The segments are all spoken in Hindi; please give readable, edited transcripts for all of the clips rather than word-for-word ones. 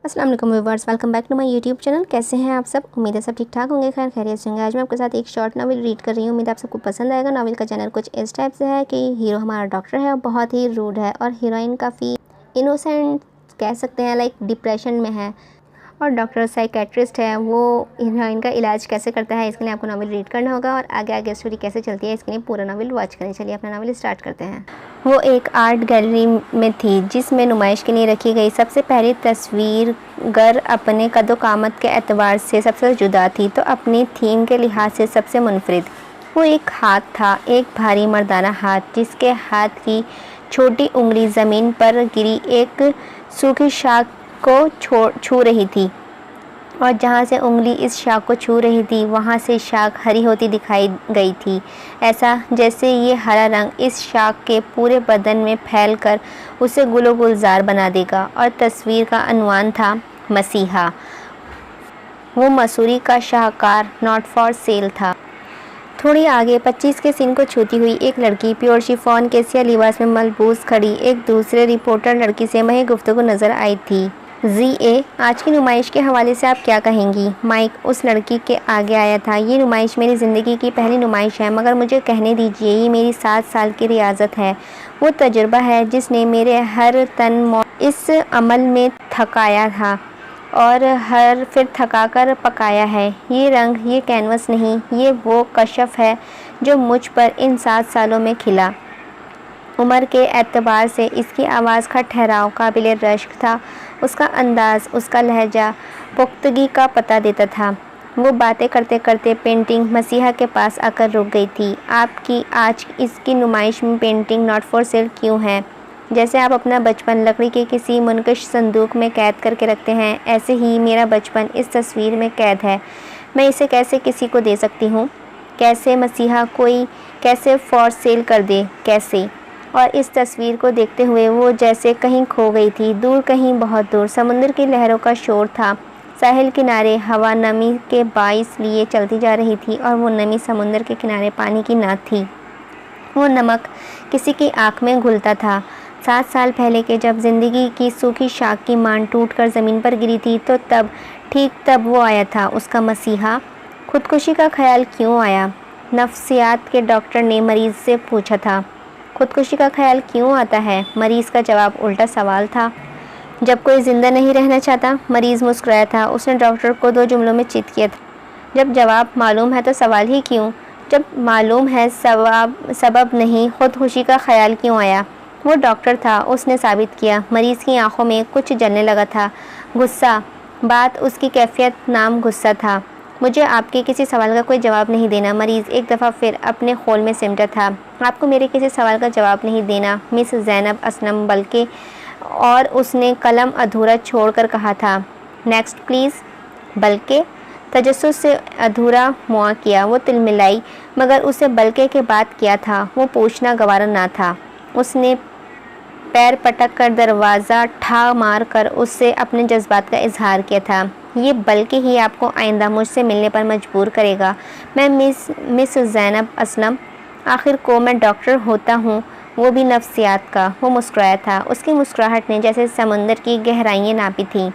अस्सलाम वालेकुम viewers, welcome back to my YouTube channel. कैसे हैं आप सब? उम्मीद है सब ठीक ठाक होंगे, खैर खैरियत से होंगे। आज मैं आपके साथ एक शॉर्ट नावल रीड कर रही हूँ। उम्मीद आप सबको पसंद आएगा। नावल का जनर कुछ इस टाइप से है कि हीरो हमारा डॉक्टर है और बहुत ही रूड है और हीरोइन काफ़ी इनोसेंट कह सकते हैं, लाइक डिप्रेशन में है और डॉक्टर साइकेट्रिस्ट है। वो हीरोइन का इलाज कैसे करता है, इसके लिए आपको नावल रीड करना होगा और आगे आगे स्टोरी कैसे चलती है इसके लिए पूरा नावल वॉच करें। चलिए अपना नावल स्टार्ट करते हैं। वो एक आर्ट गैलरी में थी जिसमें नुमाइश के लिए रखी गई सबसे पहली तस्वीर गर अपने कदो-कामत के एतबार से सबसे जुदा थी तो अपनी थीम के लिहाज से सबसे मुनफरिद। वो एक हाथ था, एक भारी मर्दाना हाथ जिसके हाथ की छोटी उंगली ज़मीन पर गिरी एक सूखी शाख को छू रही थी और जहाँ से उंगली इस शाख को छू रही थी वहाँ से शाख हरी होती दिखाई गई थी, ऐसा जैसे ये हरा रंग इस शाख के पूरे बदन में फैलकर उसे गुलो गुलजार बना देगा। और तस्वीर का अनवान था मसीहा। वो मसूरी का शाहकार नॉट फॉर सेल था। थोड़ी आगे 25 के सीन को छूती हुई एक लड़की प्योर शिफॉन केसिया लिबास में मलबूस खड़ी एक दूसरे रिपोर्टर लड़की से मही गुफ्तगू नज़र आई थी। जी आज की नुमाइश के हवाले से आप क्या कहेंगी? माइक उस लड़की के आगे आया था। ये नुमाइश मेरी ज़िंदगी की पहली नुमाइश है, मगर मुझे कहने दीजिए ये मेरी 7 साल की रियाजत है। वो तजुर्बा है जिसने मेरे हर तन इस अमल में थकाया था और हर फिर थकाकर पकाया है। ये रंग, ये कैनवस नहीं, ये वो कशफ है जो मुझ पर इन 7 सालों में खिला। उम्र के एतबार से इसकी आवाज़ का ठहराव काबिल रश्क था। उसका अंदाज़, उसका लहजा पुख्तगी का पता देता था। वो बातें करते करते पेंटिंग मसीहा के पास आकर रुक गई थी। आपकी आज इसकी नुमाइश में पेंटिंग नॉट फॉर सेल क्यों है? जैसे आप अपना बचपन लकड़ी के किसी मुनकश संदूक में कैद करके रखते हैं, ऐसे ही मेरा बचपन इस तस्वीर में कैद है। मैं इसे कैसे किसी को दे सकती हूँ? कैसे मसीहा कोई कैसे फॉर सेल कर दे? कैसे? और इस तस्वीर को देखते हुए वो जैसे कहीं खो गई थी, दूर, कहीं बहुत दूर। समुद्र की लहरों का शोर था। साहिल किनारे हवा नमी के बाइस लिए चलती जा रही थी और वो नमी समुद्र के किनारे पानी की ना थी। वो नमक किसी की आँख में घुलता था। 7 साल पहले के जब ज़िंदगी की सूखी शाख की मान टूटकर ज़मीन पर गिरी थी तो ठीक तब वो आया था, उसका मसीहा। खुदकुशी का ख्याल क्यों आया? नफ्सियात के डॉक्टर ने मरीज़ से पूछा था। खुदकुशी का ख्याल क्यों आता है? मरीज़ का जवाब उल्टा सवाल था। जब कोई ज़िंदा नहीं रहना चाहता। मरीज़ मुस्कुराया था। उसने डॉक्टर को 2 जुमलों में चित किया था। जब जवाब मालूम है तो सवाल ही क्यों? जब मालूम है सबब नहीं, खुदकुशी का ख्याल क्यों आया? वो डॉक्टर था, उसने साबित किया। मरीज़ की आंखों में कुछ जलने लगा था। गुस्सा, बात उसकी कैफियत नाम गुस्सा था। मुझे आपके किसी सवाल का कोई जवाब नहीं देना। मरीज़ एक दफ़ा फिर अपने खोल में सिमटा था। आपको मेरे किसी सवाल का जवाब नहीं देना मिस ज़ैनब असलम, बल्कि और उसने कलम अधूरा छोड़कर कहा था। Next please. बल्कि तजस्सुस से अधूरा मुआ किया। वो तिलमिलाई, मगर उसे बल्कि के बाद किया था वो पूछना गवारा ना था। उसने पैर पटक कर दरवाज़ा ठा मार कर उससे अपने जज्बात का इजहार किया था। ये बल्कि ही आपको आइंदा मुझसे मिलने पर मजबूर करेगा। मैं मिस ज़ैनब असलम, आखिर को मैं डॉक्टर होता हूँ, वो भी नफ्सियात का। वो मुस्कुराया था। उसकी मुस्कुराहट ने जैसे समुंदर की गहराइयाँ नापी थी।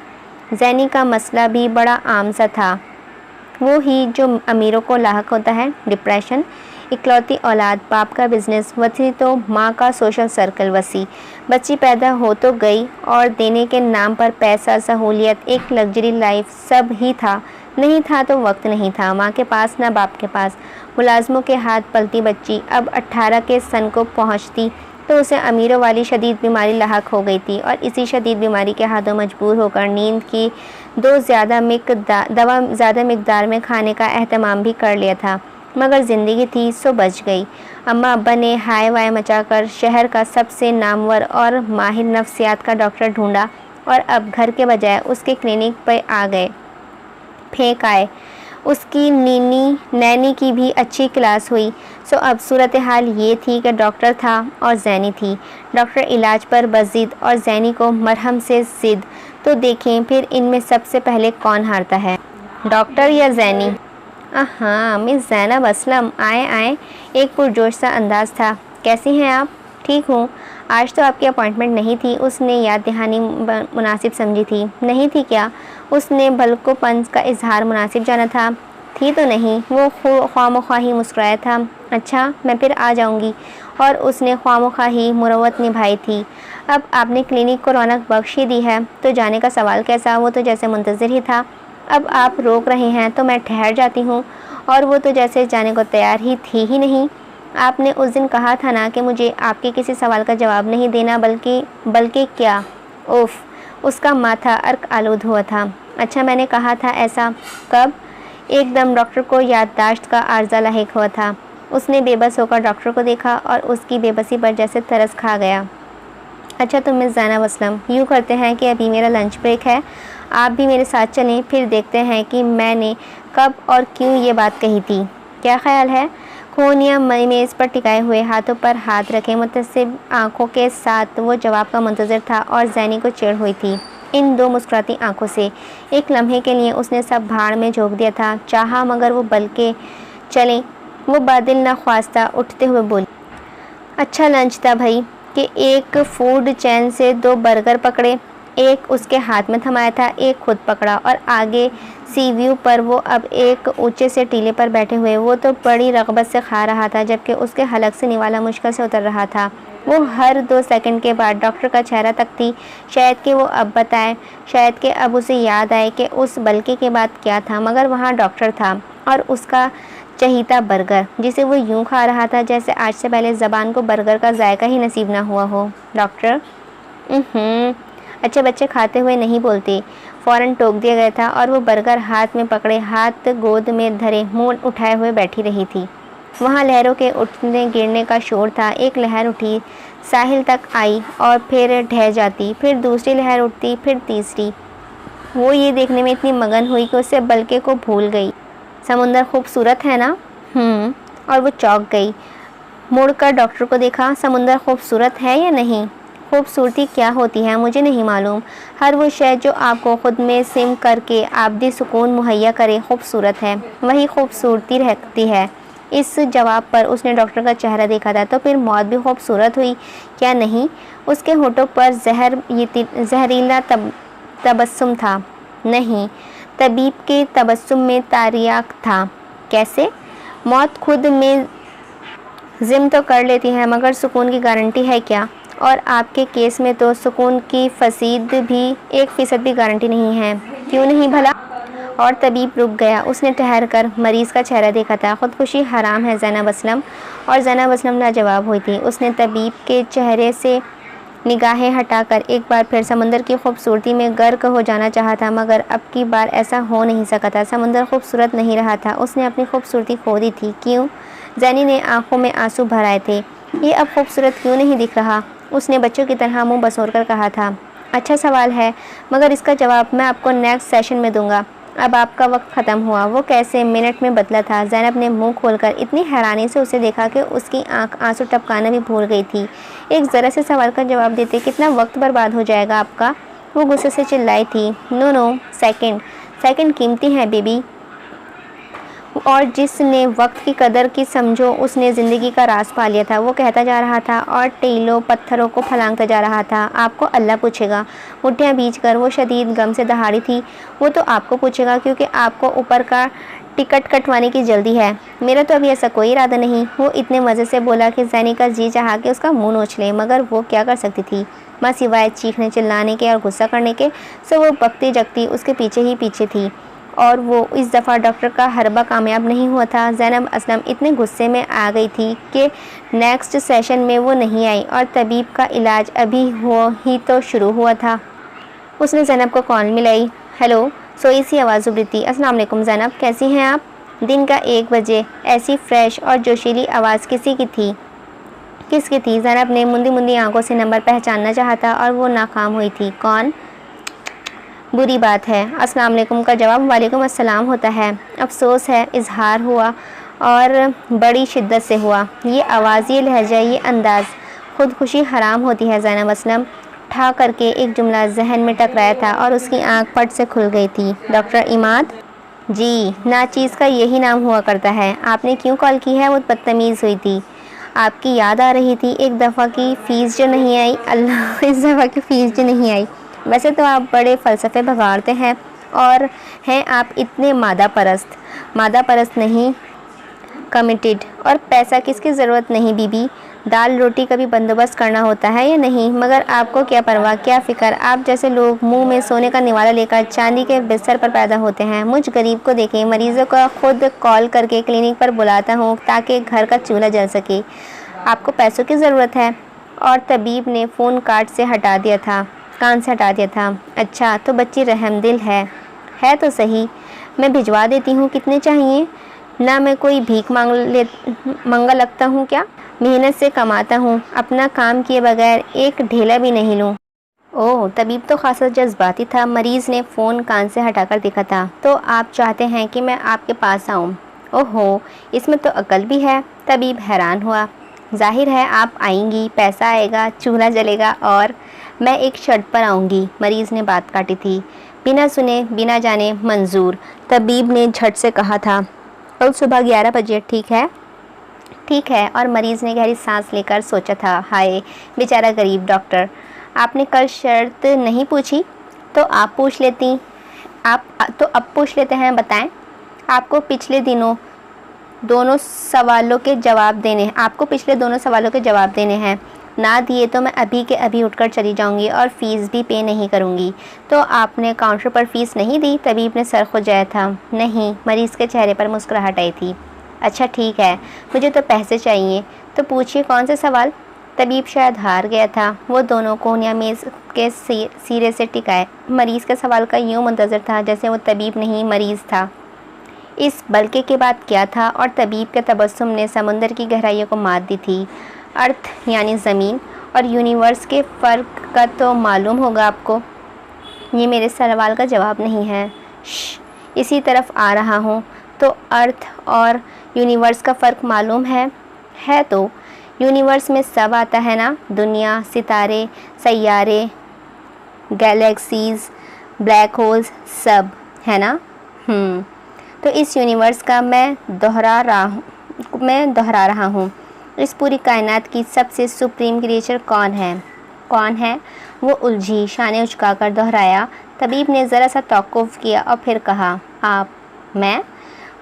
ज़ैनी का मसला भी बड़ा आम सा था, वो ही जो अमीरों को लाहक होता है, डिप्रेशन। इकलौती औलाद, बाप का बिजनेस वसी तो माँ का सोशल सर्कल वसी। बच्ची पैदा हो तो गई और देने के नाम पर पैसा, सहूलियत, एक लग्जरी लाइफ सब ही था। नहीं था तो वक्त नहीं था, माँ के पास ना बाप के पास। मुलाजमों के हाथ पलती बच्ची अब 18 के सन को पहुँचती तो उसे अमीरों वाली शदीद बीमारी लाहक हो गई थी और इसी शदीद बीमारी के हाथों मजबूर होकर नींद की दवा ज़्यादा मिकदार में खाने का एहतमाम भी कर लिया था। मगर ज़िंदगी थी सो बच गई। अम्मा अब्बा ने हाय वाय मचाकर शहर का सबसे नामवर और माहिर नफ्सियात का डॉक्टर ढूंढा और अब घर के बजाय उसके क्लिनिक पर आ गए। फेंक आए। उसकी नैनी की भी अच्छी क्लास हुई। सो अब सूरत हाल ये थी कि डॉक्टर था और ज़ैनी थी। डॉक्टर इलाज पर बज़िद और ज़ैनी को मरहम से ज़िद। तो देखें फिर इनमें सबसे पहले कौन हारता है, डॉक्टर या ज़ैनी? हाँ, मिस ज़ैनब असलम, आए आए। एक पुरजोश सा अंदाज़ था। कैसी हैं आप? ठीक हूँ। आज तो आपकी अपॉइंटमेंट नहीं थी। उसने याद दहानी मुनासिब समझी थी। नहीं थी क्या? उसने भलकोपन का इजहार मुनासिब जाना था। थी तो नहीं। वो ख्वामख्वाह ही मुस्कुराया था। अच्छा, मैं फिर आ जाऊंगी। और उसने ख्वामख्वाह ही मुरव्वत निभाई थी। अब आपने क्लिनिक को रौनक बख्श ही दी है तो जाने का सवाल कैसा? वो तो जैसे मुंतज़िर ही था। अब आप रोक रहे हैं तो मैं ठहर जाती हूँ। और वो तो जैसे जाने को तैयार ही थी ही नहीं। आपने उस दिन कहा था ना कि मुझे आपके किसी सवाल का जवाब नहीं देना, बल्कि क्या? उफ़, उसका माथा अर्क आलूद हुआ था। अच्छा, मैंने कहा था ऐसा? कब? एकदम डॉक्टर को याददाश्त का आर्जा लाहिक हुआ था। उसने बेबस होकर डॉक्टर को देखा और उसकी बेबसी पर जैसे तरस खा गया। अच्छा, तो मिस ज़ैनब असलम, यूँ करते हैं कि अभी मेरा लंच ब्रेक है, आप भी मेरे साथ चलें, फिर देखते हैं कि मैंने कब और क्यों ये बात कही थी। क्या ख्याल है? खोनिया मेज़ पर टिकाए हुए हाथों पर हाथ रखे मुतसिब आंखों के साथ वो जवाब का मुंतज़िर था और ज़ैनी को चिढ़ हुई थी इन दो मुस्कुराती आंखों से। एक लम्हे के लिए उसने सब भाड़ में झोंक दिया था, चाहा मगर वो बल्कि चलें। वो बादिल न ख्वास्ता उठते हुए बोली, अच्छा लंच था भाई कि एक फूड चैन से 2 बर्गर पकड़े, एक उसके हाथ में थमाया था, एक खुद पकड़ा और आगे सी व्यू पर वो अब एक ऊंचे से टीले पर बैठे हुए वो तो बड़ी रग़बत से खा रहा था, जबकि उसके हलक से निवाला मुश्किल से उतर रहा था। वो हर 2 सेकंड के बाद डॉक्टर का चेहरा तकती, शायद कि वो अब बताए, शायद कि अब उसे याद आए कि उस बल्कि के बाद क्या था, मगर वहाँ डॉक्टर था और उसका चहीता बर्गर, जिसे वो यूं खा रहा था जैसे आज से पहले ज़बान को बर्गर का जायका ही नसीब ना हुआ हो। डॉक्टर? अच्छे बच्चे खाते हुए नहीं बोलते, फ़ौरन टोक दिया गया था और वो बर्गर हाथ में पकड़े, हाथ गोद में धरे, मुंह उठाए हुए बैठी रही थी। वहाँ लहरों के उठने गिरने का शोर था। एक लहर उठी, साहिल तक आई और फिर ढह जाती, फिर दूसरी लहर उठती, फिर तीसरी। वो ये देखने में इतनी मगन हुई कि उससे बल्कि को भूल गई। समुंदर खूबसूरत है ना? और वो चौंक गई। मुड़कर डॉक्टर को देखा, समुंदर खूबसूरत है या नहीं? खूबसूरती क्या होती है मुझे नहीं मालूम। हर वो शय जो आपको खुद में सिम करके आबदी सुकून मुहैया करे खूबसूरत है, वही खूबसूरती रहती है। इस जवाब पर उसने डॉक्टर का चेहरा देखा था। तो फिर मौत भी खूबसूरत हुई क्या नहीं? उसके होठों पर जहरीला तबस्सुम था। नहीं, तबीब के तबस्सुम में तारियाक था। कैसे? मौत खुद में जिम तो कर लेती है, मगर सुकून की गारंटी है क्या? और आपके केस में तो सुकून की फसीद भी 1% भी गारंटी नहीं है। क्यों नहीं भला? और तबीब रुक गया। उसने ठहर कर मरीज़ का चेहरा देखा था। खुदकुशी हराम है ज़ैनब असलम। और ज़ैनब असलम लाजवाब हुई थी। उसने तबीब के चेहरे से निगाहें हटाकर एक बार फिर समंदर की खूबसूरती में गर्क हो जाना चाहा था, मगर अब की बार ऐसा हो नहीं सका था। समंदर खूबसूरत नहीं रहा था, उसने अपनी खूबसूरती खो दी थी। क्यों? ज़ैनी ने आंखों में आंसू भर आए थे। ये अब खूबसूरत क्यों नहीं दिख रहा? उसने बच्चों की तरह मुंह बसोर कर कहा था। अच्छा सवाल है, मगर इसका जवाब मैं आपको नेक्स्ट सेशन में दूंगा। अब आपका वक्त ख़त्म हुआ। वो कैसे मिनट में बदला था? ज़ैनब ने मुंह खोलकर इतनी हैरानी से उसे देखा कि उसकी आंख आंसू टपकाना भी भूल गई थी। एक ज़रा से सवाल का जवाब देते कितना वक्त बर्बाद हो जाएगा आपका? वो गुस्से से चिल्लाई थी। नो, सेकंड कीमती है बेबी। और जिसने वक्त की कदर की समझो उसने ज़िंदगी का राज पा लिया था। वो कहता जा रहा था और टीलों पत्थरों को फलांगता जा रहा था। आपको अल्लाह पूछेगा। मुठ्ठियाँ बीच कर वो शदीद गम से दहाड़ी थी। वो तो आपको पूछेगा, क्योंकि आपको ऊपर का टिकट कटवाने की जल्दी है। मेरा तो अभी ऐसा कोई इरादा नहीं। वो इतने मज़े से बोला कि ज़ैनी का जी चाहा कि उसका मुँह नोच ले, मगर वो क्या कर सकती थी माँ सिवाय चीखने चिल्लाने के और गुस्सा करने के। सो वो बकती जगती उसके पीछे ही पीछे थी। और वो इस दफ़ा डॉक्टर का हरबा कामयाब नहीं हुआ था। ज़ैनब असलम इतने गुस्से में आ गई थी कि नेक्स्ट सेशन में वो नहीं आई और तबीब का इलाज अभी ही तो शुरू हुआ था। उसने ज़ैनब को कॉल मिलाई। हेलो, सोई सी आवाज़ उभरी थी। अस्सलाम वालेकुम ज़ैनब, कैसी हैं आप? दिन का 1 बजे ऐसी फ्रेश और जोशीली आवाज़ किसकी थी? ज़ैनब ने मुंदी मुंदी आंखों से नंबर पहचानना चाहा था और वो नाकाम हुई थी। कौन? बुरी बात है। अस्सलाम वालेकुम का जवाब वालेकुम अस्सलाम होता है। अफसोस है, इजहार हुआ और बड़ी शिद्दत से हुआ। ये आवाज़, ये लहजा, ये अंदाज़, खुदकुशी हराम होती है। ज़ैनब असलम ठा करके एक जुमला जहन में टकराया था और उसकी आंख फट से खुल गई थी। डॉक्टर इमाद? जी, नाचीज़ का यही नाम हुआ करता है। आपने क्यों कॉल की है? वो बदतमीज़ हुई थी। आपकी याद आ रही थी। एक दफ़ा की फ़ीस जो नहीं आई, अल्लाह, इस दफ़ा की फ़ीस जो नहीं आई। वैसे तो आप बड़े फ़लसफ़े बघाड़ते हैं और हैं आप इतने मादा परस्त नहीं, कमिटेड। और पैसा किसकी ज़रूरत नहीं बीबी, दाल रोटी का भी बंदोबस्त करना होता है या नहीं? मगर आपको क्या परवाह, क्या फ़िक्र। आप जैसे लोग मुंह में सोने का निवाला लेकर चांदी के बिस्तर पर पैदा होते हैं। मुझ गरीब को देखें, मरीज़ों का खुद कॉल करके क्लिनिक पर बुलाता हूँ ताकि घर का चूल्हा जल सके। आपको पैसों की ज़रूरत है। और तबीब ने फ़ोन कान से हटा दिया था। अच्छा, तो बच्ची रहमदिल है तो सही, मैं भिजवा देती हूँ। कितने चाहिए? ना मैं कोई भीख मांगा लगता हूँ क्या? मेहनत से कमाता हूँ, अपना काम किए बगैर एक ढेला भी नहीं लूँ। ओह, तबीब तो खासा जज्बाती था। मरीज़ ने फ़ोन कान से हटाकर देखा था। तो आप चाहते हैं कि मैं आपके पास आऊँ? ओहो, इसमें तो अकल भी है। तबीब हैरान हुआ। जाहिर है आप आएंगी, पैसा आएगा, चूल्हा जलेगा और मैं एक शर्त पर आऊँगी। मरीज़ ने बात काटी थी। बिना सुने बिना जाने मंजूर, तबीब ने झट से कहा था। कल सुबह 11 बजे, ठीक है? ठीक है। और मरीज़ ने गहरी सांस लेकर सोचा था, हाय बेचारा गरीब डॉक्टर, आपने कल शर्त नहीं पूछी तो आप पूछ लेती। आप तो अब पूछ लेते हैं, बताएं। आपको पिछले दोनों सवालों के जवाब देने हैं। ना दिए तो मैं अभी के अभी उठकर चली जाऊंगी और फ़ीस भी पे नहीं करूंगी। तो आपने काउंटर पर फ़ीस नहीं दी? तबीब ने सर खुजाया था। नहीं। मरीज़ के चेहरे पर मुस्कुराहट आई थी। अच्छा ठीक है, मुझे तो पैसे चाहिए। तो पूछिए कौन से सवाल? तबीब शायद हार गया था। वो दोनों कोनिया मेज़ के सिरे से टिकाए मरीज़ के सवाल का यूँ मुंतज़र था जैसे वो तबीब नहीं मरीज़ था। इस बल्कि के बाद क्या था? और तबीब के तबस्सुम ने समुंदर की गहराइयों को मात दी थी। अर्थ यानी ज़मीन और यूनिवर्स के फ़र्क का तो मालूम होगा आपको। ये मेरे सवाल का जवाब नहीं है। इसी तरफ आ रहा हूँ। तो अर्थ और यूनिवर्स का फ़र्क मालूम है तो यूनिवर्स में सब आता है ना, दुनिया, सितारे, सैयारे, गैलेक्सीज़, ब्लैक होल्स, सब है ना। तो इस यूनिवर्स का मैं दोहरा रहा हूँ। इस पूरी कायनात की सबसे सुप्रीम क्रिएचर कौन है? वो उलझी शाने उचकाकर दोहराया। तबीब ने ज़रा सा तौक़ुफ़ किया और फिर कहा, आप? मैं?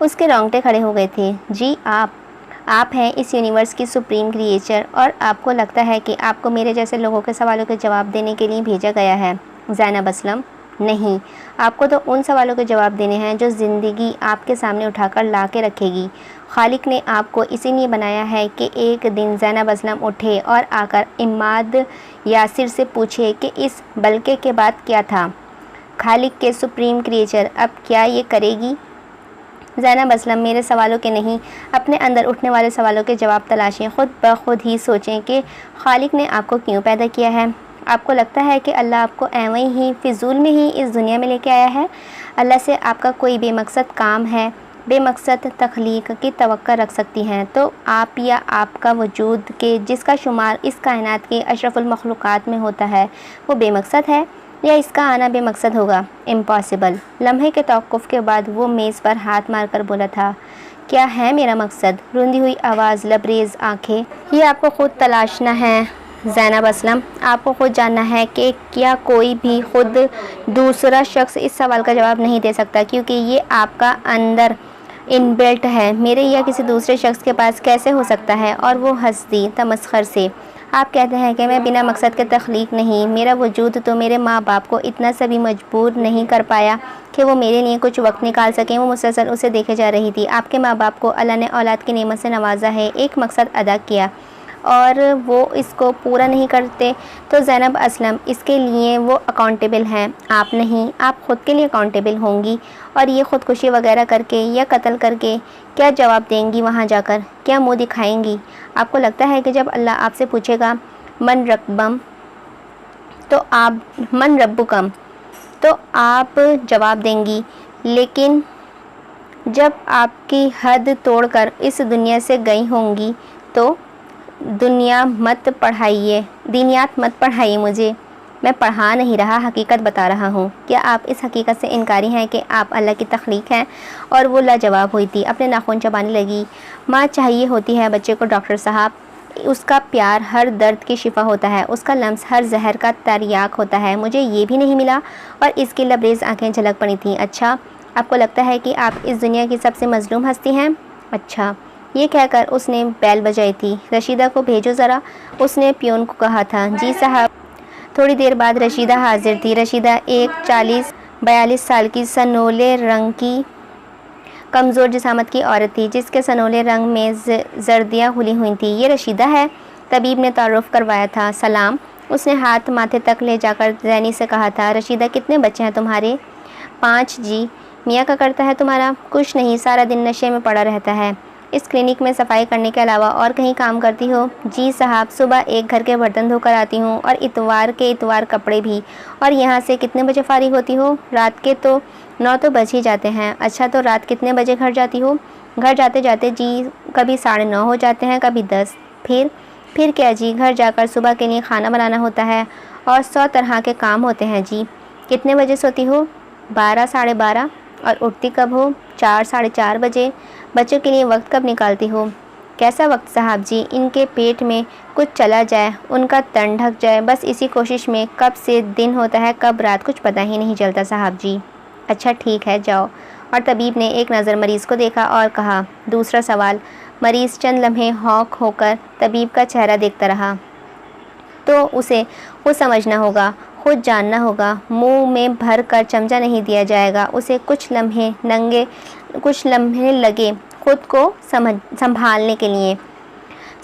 उसके रोंगटे खड़े हो गए थे। जी आप हैं इस यूनिवर्स की सुप्रीम क्रिएचर और आपको लगता है कि आपको मेरे जैसे लोगों के सवालों के जवाब देने के लिए भेजा गया है? ज़ैनब असलम, नहीं, आपको तो उन सवालों के जवाब देने हैं जो ज़िंदगी आपके सामने उठाकर ला के रखेगी। खालिक ने आपको इसीलिए बनाया है कि एक दिन ज़ैनब असलम उठे और आकर इमाद यासिर से पूछे कि इस बल्कि के बाद क्या था। खालिक के सुप्रीम क्रिएचर अब क्या ये करेगी? ज़ैनब असलम, मेरे सवालों के नहीं, अपने अंदर उठने वाले सवालों के जवाब तलाशें। ख़ुद ब खुद ही सोचें कि खालिक ने आपको क्यों पैदा किया है। आपको लगता है कि अल्लाह आपको एवं ही फिजूल में ही इस दुनिया में लेके आया है? अल्लाह से आपका कोई बेमकसद काम है, बेमकसद तख्लीक की तवक्को रख सकती हैं तो आप या आपका वजूद के जिसका शुमार इस कायनात के अशरफुल मखलूक़ात में होता है वो बेमकसद है या इसका आना बेमकसद होगा? इम्पॉसिबल। लम्हे के तौक़ुफ़ के बाद वो मेज़ पर हाथ मारकर बोला था, क्या है मेरा मकसद? रुंधी हुई आवाज़, लबरेज़ आँखें, ये आपको ख़ुद तलाशना है ज़ैनब असलम। आपको ख़ुद जानना है कि क्या कोई भी ख़ुद दूसरा शख्स इस सवाल का जवाब नहीं दे सकता, क्योंकि ये आपका अंदर इनबिल्ट है। मेरे या किसी दूसरे शख्स के पास कैसे हो सकता है? और वो हंस दी तमस्खर से। आप कहते हैं कि मैं बिना मकसद के तख्लीक नहीं। मेरा वजूद तो मेरे माँ बाप को इतना सा भी मजबूर नहीं कर पाया कि वो मेरे लिए कुछ वक्त निकाल सकें। वो मुसलसल उसे देखे जा रही थी। आपके माँ बाप को अल्लाह ने औलाद की नेमत से नवाजा है, एक मकसद अदा किया और वो इसको पूरा नहीं करते तो ज़ैनब असलम इसके लिए वो अकाउंटेबल हैं, आप नहीं। आप ख़ुद के लिए अकाउंटेबल होंगी और ये ख़ुदकुशी वगैरह करके या कत्ल करके क्या जवाब देंगी वहाँ जाकर? क्या मुँह दिखाएंगी? आपको लगता है कि जब अल्लाह आपसे पूछेगा मन रब्बुकम तो आप जवाब देंगी, लेकिन जब आपकी हद तोड़कर इस दुनिया से गई होंगी तो दीनियात मत पढ़ाइए मुझे। मैं पढ़ा नहीं रहा, हकीकत बता रहा हूँ। क्या आप इस हकीकत से इनकारी हैं कि आप अल्लाह की तख्लीक हैं? और वो लाजवाब हुई थी, अपने नाखून चबाने लगी। माँ चाहिए होती है बच्चे को डॉक्टर साहब। उसका प्यार हर दर्द की शिफा होता है, उसका लम्स हर जहर का तरियाक होता है। मुझे ये भी नहीं मिला। और इसकी लबरेज आंखें झलक पड़ी थीं। अच्छा, आपको लगता है कि आप इस दुनिया की सबसे मजलूम हस्ती हैं? अच्छा। ये कहकर उसने बैल बजाई थी। रशीदा को भेजो ज़रा, उसने पियोन को कहा था। जी साहब। थोड़ी देर बाद रशीदा हाजिर थी। रशीदा एक 40-42 साल की सनोले रंग की कमज़ोर जिसामत की औरत थी, जिसके सनोले रंग में जर्दियाँ घुली हुई थी। ये रशीदा है, तबीब ने तारुफ करवाया था। सलाम। उसने हाथ माथे तक ले जाकर जैनी से कहा था। रशीदा, कितने बच्चे हैं तुम्हारे? 5 जी। मियाँ क्या करता है तुम्हारा? कुछ नहीं, सारा दिन नशे में पड़ा रहता है। इस क्लिनिक में सफाई करने के अलावा और कहीं काम करती हो? जी साहब, सुबह एक घर के बर्तन धोकर आती हूँ और इतवार के इतवार कपड़े भी। और यहाँ से कितने बजे फारिग होती हो? रात के तो 9 तो बज ही जाते हैं। अच्छा, तो रात कितने बजे घर जाती हो? घर जाते जाते जी कभी 9:30 हो जाते हैं, कभी 10। फिर क्या जी? घर जाकर सुबह के लिए खाना बनाना होता है और 100 तरह के काम होते हैं जी। कितने बजे सोती हो? 12, 12:30। और उठती कब हो? 4, 4:30 बजे। बच्चों के लिए वक्त कब निकालती हो? कैसा वक्त साहब जी? इनके पेट में कुछ चला जाए, उनका तन ढक जाए, बस इसी कोशिश में कब से दिन होता है कब रात, कुछ पता ही नहीं चलता साहब जी। अच्छा ठीक है, जाओ। और तबीब ने एक नज़र मरीज़ को देखा और कहा, दूसरा सवाल। मरीज़ चंद लम्हे हौक होकर तबीब का चेहरा देखता रहा। तो उसे खुद समझना होगा, खुद जानना होगा। मुंह में भर कर चमचा नहीं दिया जाएगा। उसे कुछ लम्हे लगे खुद को संभालने के लिए।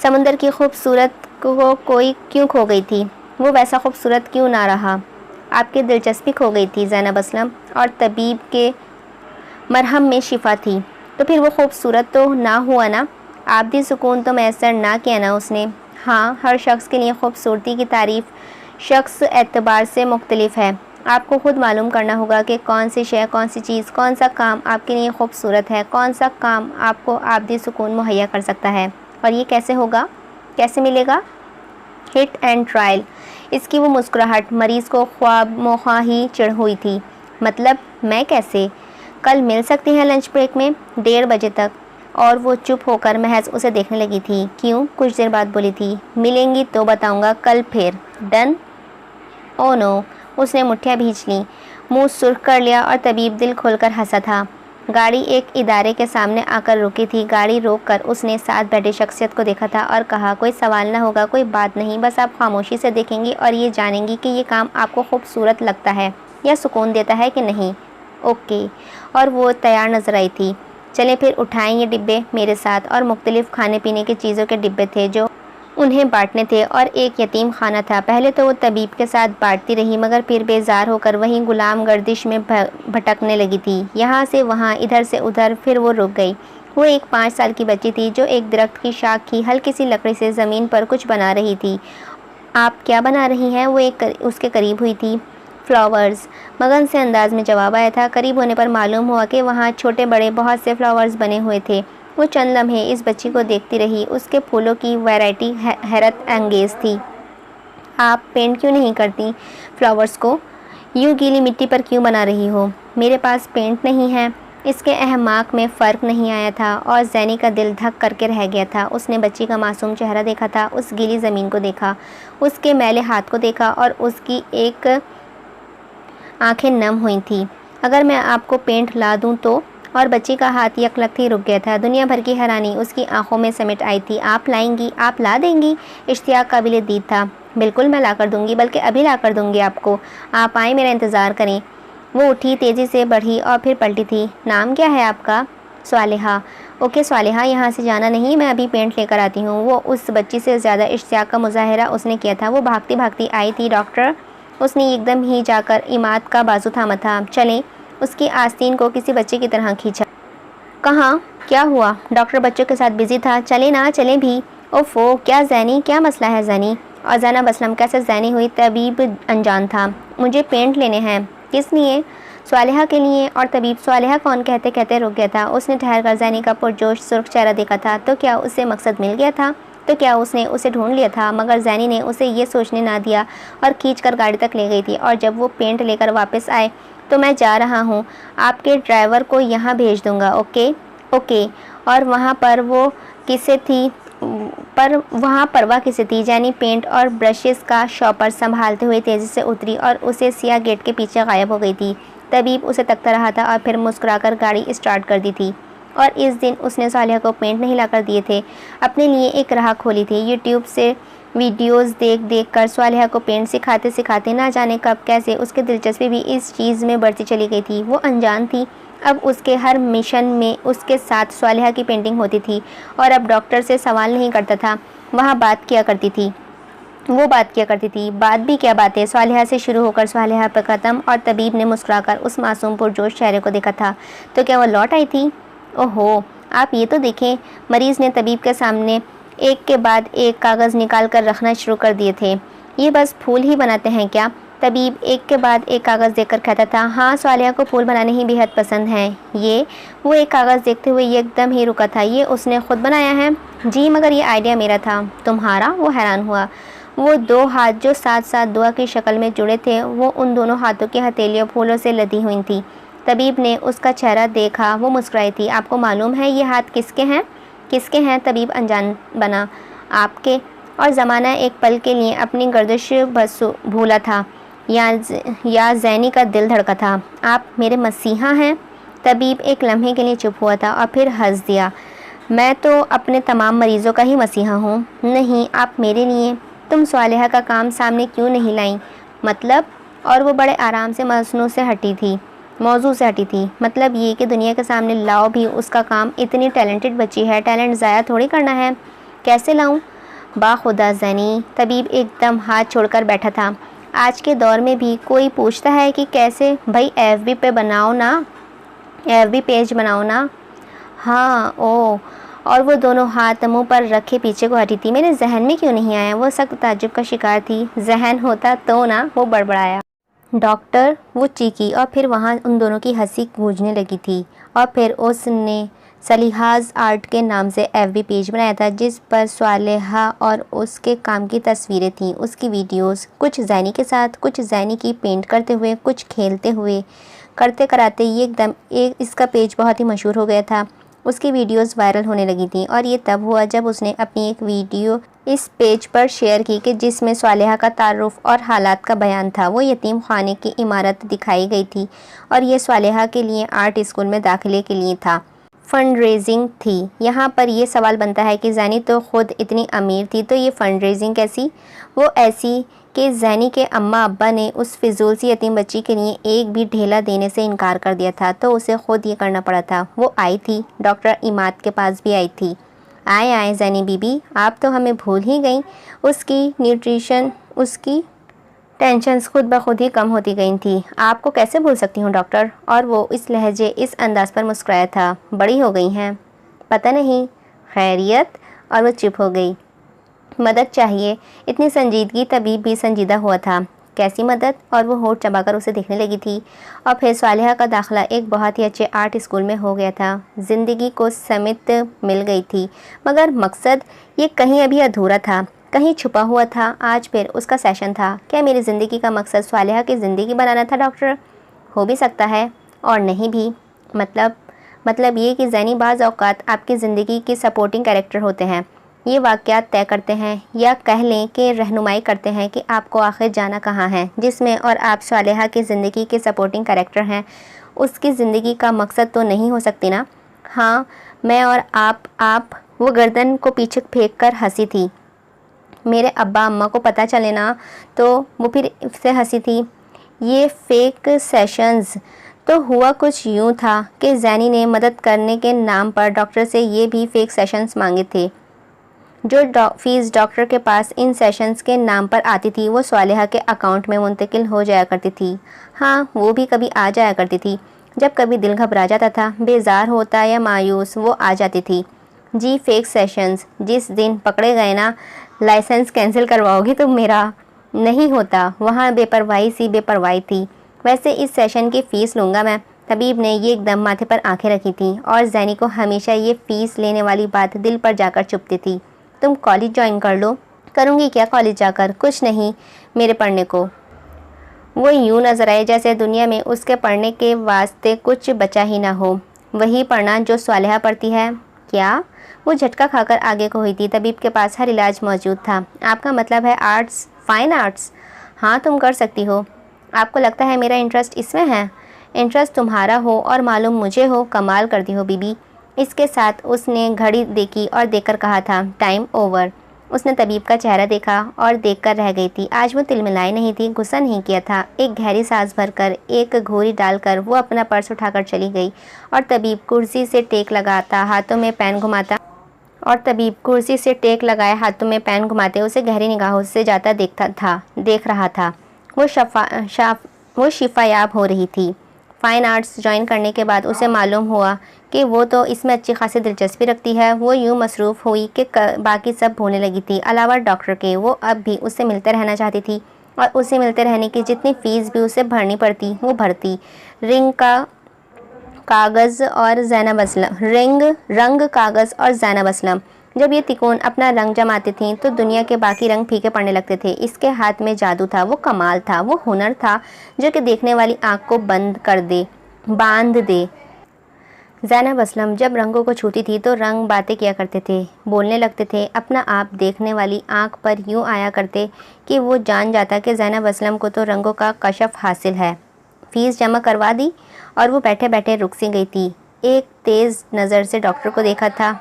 समुंदर की खूबसूरत को कोई क्यों खो गई थी? वो वैसा खूबसूरत क्यों ना रहा? आपकी दिलचस्पी खो गई थी ज़ैनब असलम, और तबीब के मरहम में शिफा थी। तो फिर वो खूबसूरत तो ना हुआ ना? आबदी सुकून तो मैसर ना किया ना उसने? हाँ, हर शख्स के लिए खूबसूरती की तारीफ़ शख्स एतबार से मुख्तलिफ है। आपको खुद मालूम करना होगा कि कौन सी शय, कौन सी चीज़, कौन सा काम आपके लिए खूबसूरत है, कौन सा काम आपको आबदी सुकून मुहैया कर सकता है। और ये कैसे होगा, कैसे मिलेगा? Hit and trial. इसकी वो मुस्कुराहट मरीज़ को ख्वाब मोहा ही चिढ़ हुई थी। मतलब मैं कैसे? कल मिल सकती हैं लंच ब्रेक में 1:30 बजे तक। और वो चुप होकर महज उसे देखने लगी थी। क्यों? कुछ देर बाद बोली थी, मिलेंगी तो बताऊंगा कल फिर। डन? Oh no. उसने मुठ्ठियाँ भींच लीं, मुंह सुर्ख कर लिया और तबीब दिल खोलकर हंसा था। गाड़ी एक इदारे के सामने आकर रुकी थी। गाड़ी रोककर उसने साथ बैठे शख्सियत को देखा था और कहा, कोई सवाल ना होगा, कोई बात नहीं, बस आप खामोशी से देखेंगी और ये जानेंगी कि ये काम आपको खूबसूरत लगता है या सुकून देता है कि नहीं। ओके। और वो तैयार नजर आई थी। चलें फिर, उठाएं ये डिब्बे मेरे साथ। और मुख्तलिफ खाने पीने की चीज़ों के डिब्बे थे जो उन्हें बांटने थे, और एक यतीम खाना था। पहले तो वो तबीब के साथ बांटती रही, मगर फिर बेजार होकर वहीं गुलाम गर्दिश में भटकने लगी थी, यहाँ से वहाँ, इधर से उधर। फिर वो रुक गई। वो एक 5 साल की बच्ची थी जो एक दरख्त की शाख की हल्की सी लकड़ी से ज़मीन पर कुछ बना रही थी। आप क्या बना रही हैं? वो उसके करीब हुई थी। फ्लावर्स, मगन से अंदाज में जवाब आया था। करीब होने पर मालूम हुआ कि वहाँ छोटे बड़े बहुत से फ्लावर्स बने हुए थे। वो चंद लम्हे इस बच्ची को देखती रही। उसके फूलों की वैरायटी हैरत अंगेज़ थी। आप पेंट क्यों नहीं करती फ्लावर्स को? यूँ गीली मिट्टी पर क्यों बना रही हो? मेरे पास पेंट नहीं है। इसके अहमाक में फ़र्क नहीं आया था और जैनी का दिल धक करके रह गया था। उसने बच्ची का मासूम चेहरा देखा था, उस गीली ज़मीन को देखा, उसके मैले हाथ को देखा, और उसकी एक आंखें नम हुई थीं। अगर मैं आपको पेंट ला दूं तो? और बच्ची का हाथ यकलख्त ही रुक गया था। दुनिया भर की हैरानी उसकी आंखों में समेट आई थी। आप लाएंगी? आप ला देंगी? इश्तियाक काबिल दीद था। बिल्कुल मैं ला कर दूंगी, बल्कि अभी ला कर दूंगी आपको। आप आए, मेरा इंतज़ार करें। वो उठी, तेज़ी से बढ़ी और फिर पलटी थी। नाम क्या है आपका? स्वालिहा। ओके स्वालिहा, यहाँ से जाना नहीं, मैं अभी पेंट लेकर आती हूँ। वो उस बच्ची से ज़्यादा इश्तियाक का मुजाहरा उसने किया था। वो भागती भागती आई थी। डॉक्टर, उसने एकदम ही जाकर इमाद का बाजू थामा था। चलें। उसकी आस्तीन को किसी बच्चे की तरह खींचा। कहाँ? क्या हुआ? डॉक्टर बच्चों के साथ बिजी था। चले ना, चलें भी। ओफो, क्या ज़ैनी, क्या मसला है ज़ैनी? और ज़ैनब असलम कैसे ज़ैनी हुई? तबीब अनजान था। मुझे पेंट लेने हैं। किस लिए? स्वालिहा के लिए। और तबीब स्वालिहा कौन? कहते कहते रुक गया था। उसने ठहर कर ज़ैनी का पुरजोश सुर्ख चेहरा देखा था। तो क्या उसे मकसद मिल गया था? तो क्या उसने उसे ढूंढ लिया था? मगर ज़ैनी ने उसे ये सोचने ना दिया और खींचकर गाड़ी तक ले गई थी। और जब वो पेंट लेकर वापस आए तो मैं जा रहा हूँ, आपके ड्राइवर को यहाँ भेज दूँगा। Okay okay. और वहाँ पर वो किससे थी? पर वहाँ परवाह किसे थी। जैनी पेंट और ब्रशेस का शॉपर संभालते हुए तेज़ी से उतरी और उसे सिया गेट के पीछे गायब हो गई थी। तबीब उसे तकता रहा था और फिर मुस्कुराकर गाड़ी स्टार्ट कर दी थी। और इस दिन उसने सालिहा को पेंट नहीं लाकर दिए थे, अपने लिए एक राह खोली थी। यूट्यूब से वीडियोस देख कर सालिहा को पेंट सिखाते सिखाते ना जाने कब कैसे उसकी दिलचस्पी भी इस चीज़ में बढ़ती चली गई थी। वो अनजान थी, अब उसके हर मिशन में उसके साथ सालिहा की पेंटिंग होती थी। और अब डॉक्टर से सवाल नहीं करता था, वहाँ बात किया करती थी, वो बात किया करती थी। बात भी क्या बातें, सालिहा से शुरू होकर सालिहा पर ख़त्म। और तबीब ने मुस्कुराकर उस मासूम पुरजोश चेहरे को देखा था। तो क्या वो लौट आई थी? ओहो, आप ये तो देखें। मरीज़ ने तबीब के सामने एक के बाद एक कागज़ निकाल कर रखना शुरू कर दिए थे। ये बस फूल ही बनाते हैं क्या? तबीब एक के बाद एक कागज़ देखकर कहता था। हाँ, सालिहा को फूल बनाने ही बेहद पसंद हैं। ये वो एक कागज़ देखते हुए एकदम ही रुका था। ये उसने खुद बनाया है? जी, मगर ये आइडिया मेरा था। तुम्हारा? वो हैरान हुआ। वो दो हाथ जो साथ साथ दुआ की शक्ल में जुड़े थे, वो उन दोनों हाथों की हथेलियाँ फूलों से लदी हुई थी। तबीब ने उसका चेहरा देखा, वो मुस्कुराई थी। आपको मालूम है ये हाथ किसके हैं? किसके हैं? तबीब अनजान बना। आपके। और ज़माना एक पल के लिए अपनी गर्दिश बस भूला था, या ज़ैनी का दिल धड़का था। आप मेरे मसीहा हैं? तबीब एक लम्हे के लिए चुप हुआ था और फिर हंस दिया। मैं तो अपने तमाम मरीज़ों का ही मसीहा हूँ। नहीं, आप मेरे लिए। तुम सालिहा का काम सामने क्यों नहीं लाई? मतलब? और वो बड़े आराम से मौजू से हटी थी। मतलब ये कि दुनिया के सामने लाओ भी उसका काम। इतनी टैलेंटेड बच्ची है, टैलेंट ज़ाया थोड़ी करना है। कैसे लाऊं? बाखुदा ज़ैनी। तबीब एकदम हाथ छोड़कर बैठा था। आज के दौर में भी कोई पूछता है कि कैसे? भाई एफबी पे बनाओ ना, एफबी पेज बनाओ ना। हाँ, ओ। और वो दोनों हाथ मुंह पर रखे पीछे को हटी थी। मेरे जहन में क्यों नहीं आया? वो सख्त ताज्जुब का शिकार थी। जहन होता तो ना, वो बड़बड़ाया। डॉक्टर, वो चीखी और फिर वहाँ उन दोनों की हंसी गूंजने लगी थी। और फिर उसने सलिहाज आर्ट के नाम से एफबी पेज बनाया था, जिस पर सालिहा और उसके काम की तस्वीरें थीं। उसकी वीडियोस, कुछ ज़ैनी के साथ, कुछ ज़ैनी की पेंट करते हुए, कुछ खेलते हुए। करते कराते ये एकदम इसका पेज बहुत ही मशहूर हो गया था। उसकी वीडियोस वायरल होने लगी थीं। और ये तब हुआ जब उसने अपनी एक वीडियो इस पेज पर शेयर की कि जिसमें सालिहा का तारुफ और हालात का बयान था। वो यतीम खाने की इमारत दिखाई गई थी और ये सालिहा के लिए आर्ट स्कूल में दाखिले के लिए था। फ़ंड रेजिंग थी। यहाँ पर यह सवाल बनता है कि ज़ैनी तो ख़ुद इतनी अमीर थी, तो ये फ़ंड रेजिंग कैसी? वो ऐसी कि ज़ैनी के अम्मा अब्बा ने उस फिजूल सी यतीम बच्ची के लिए एक भी ढेला देने से इनकार कर दिया था, तो उसे ख़ुद ये करना पड़ा था। वो आई थी, डॉक्टर इमाद के पास भी आई थी। आए आए ज़ैनी बीबी, आप तो हमें भूल ही गई। उसकी न्यूट्रिशन, उसकी टेंशन्स खुद ब खुद ही कम होती गई थी। आपको कैसे भूल सकती हूँ डॉक्टर? और वो इस लहजे, इस अंदाज पर मुस्कुराया था। बड़ी हो गई हैं? पता नहीं। खैरियत? और वो चुप हो गई। मदद चाहिए? इतनी संजीदगी। तबीब भी संजीदा हुआ था। कैसी मदद? और वो होठ चबाकर उसे देखने लगी थी। और फिर सालिहा का दाखिला एक बहुत ही अच्छे आर्ट स्कूल में हो गया था। ज़िंदगी को समित मिल गई थी, मगर मकसद ये कहीं अभी अधूरा था, कहीं छुपा हुआ था। आज फिर उसका सेशन था। क्या मेरी ज़िंदगी का मकसद सालिहा की ज़िंदगी बनाना था डॉक्टर? हो भी सकता है और नहीं भी। मतलब ये कि ज़ैनी बाज़ औक़ात आपकी ज़िंदगी की सपोर्टिंग कैरेक्टर होते हैं। ये वाक़यात तय करते हैं, या कह लें कि रहनुमाई करते हैं कि आपको आखिर जाना कहाँ है। जिसमें और आप सालिहा की ज़िंदगी के सपोर्टिंग कैरेक्टर हैं, उसकी ज़िंदगी का मकसद तो नहीं हो सकती ना? हाँ, मैं और आप। वो गर्दन को पीछे फेंक कर हंसी थी। मेरे अब्बा अम्मा को पता चले ना तो? वो फिर से हंसी थी। ये फेक सेशंस तो हुआ कुछ यूँ था कि ज़ैनी ने मदद करने के नाम पर डॉक्टर से ये भी फेक सेशंस मांगे थे। जो फीस डॉक्टर के पास इन सेशंस के नाम पर आती थी, वो सालिहा के अकाउंट में मुंतकिल हो जाया करती थी। हाँ, वो भी कभी आ जाया करती थी। जब कभी दिल घबरा जाता था, बेजार होता या मायूस, वो आ जाती थी। जी, फेक सेशंस। जिस दिन पकड़े गए ना, लाइसेंस कैंसिल करवाओगी तो मेरा नहीं होता। वहाँ बेपरवाही थी। वैसे इस सेशन की फ़ीस लूँगा मैं। तबीब ने ये एकदम माथे पर आंखें रखी थीं और ज़ैनी को हमेशा ये फ़ीस लेने वाली बात दिल पर जाकर चुभती थी। तुम कॉलेज ज्वाइन कर लो। करूँगी क्या कॉलेज जाकर? कुछ नहीं मेरे पढ़ने को। वो यूँ नज़र आए जैसे दुनिया में उसके पढ़ने के वास्ते कुछ बचा ही ना हो। वही पढ़ना जो सालिहा पढ़ती है। क्या? वो झटका खाकर आगे को हुई थी। तबीब के पास हर इलाज मौजूद था। आपका मतलब है आर्ट्स, फाइन आर्ट्स? हाँ, तुम कर सकती हो। आपको लगता है मेरा इंटरेस्ट इसमें है? इंटरेस्ट तुम्हारा हो और मालूम मुझे हो, कमाल करती हो बीबी। इसके साथ उसने घड़ी देखी और देखकर कहा था, टाइम ओवर। उसने तबीब का चेहरा देखा और देखकर रह गई थी। आज वो तिलमिलाई नहीं थी, गुस्सा नहीं किया था। एक गहरी सांस भरकर, एक घोरी डालकर वो अपना पर्स उठाकर चली गई और तबीब कुर्सी से टेक लगाता हाथों में पेन घुमाता पेन घुमाते उसे गहरी निगाहों से जाता देख रहा था। वो शिफायाब हो रही थी। फ़ाइन आर्ट्स ज्वाइन करने के बाद उसे मालूम हुआ कि वो तो इसमें अच्छी खासी दिलचस्पी रखती है। वो यूँ मसरूफ़ हुई कि बाकी सब भूलने लगी थी, अलावा डॉक्टर के। वो अब भी उससे मिलते रहना चाहती थी और उससे मिलते रहने की जितनी फ़ीस भी उसे भरनी पड़ती वो भरती। रंग कागज़ और ज़ैनब असलम जब ये तिकोन अपना रंग जमाती थीं तो दुनिया के बाकी रंग फीके पड़ने लगते थे। इसके हाथ में जादू था, वो कमाल था, वो हुनर था जो कि देखने वाली आँख को बांध दे। ज़ैनब असलम जब रंगों को छूती थी तो रंग बातें किया करते थे, बोलने लगते थे। अपना आप देखने वाली आँख पर यूँ आया करते कि वो जान जाता कि ज़ैनब असलम को तो रंगों का कशफ हासिल है। फ़ीस जमा करवा दी और वो बैठे बैठे रुक सी गई थी। एक तेज़ नज़र से डॉक्टर को देखा था।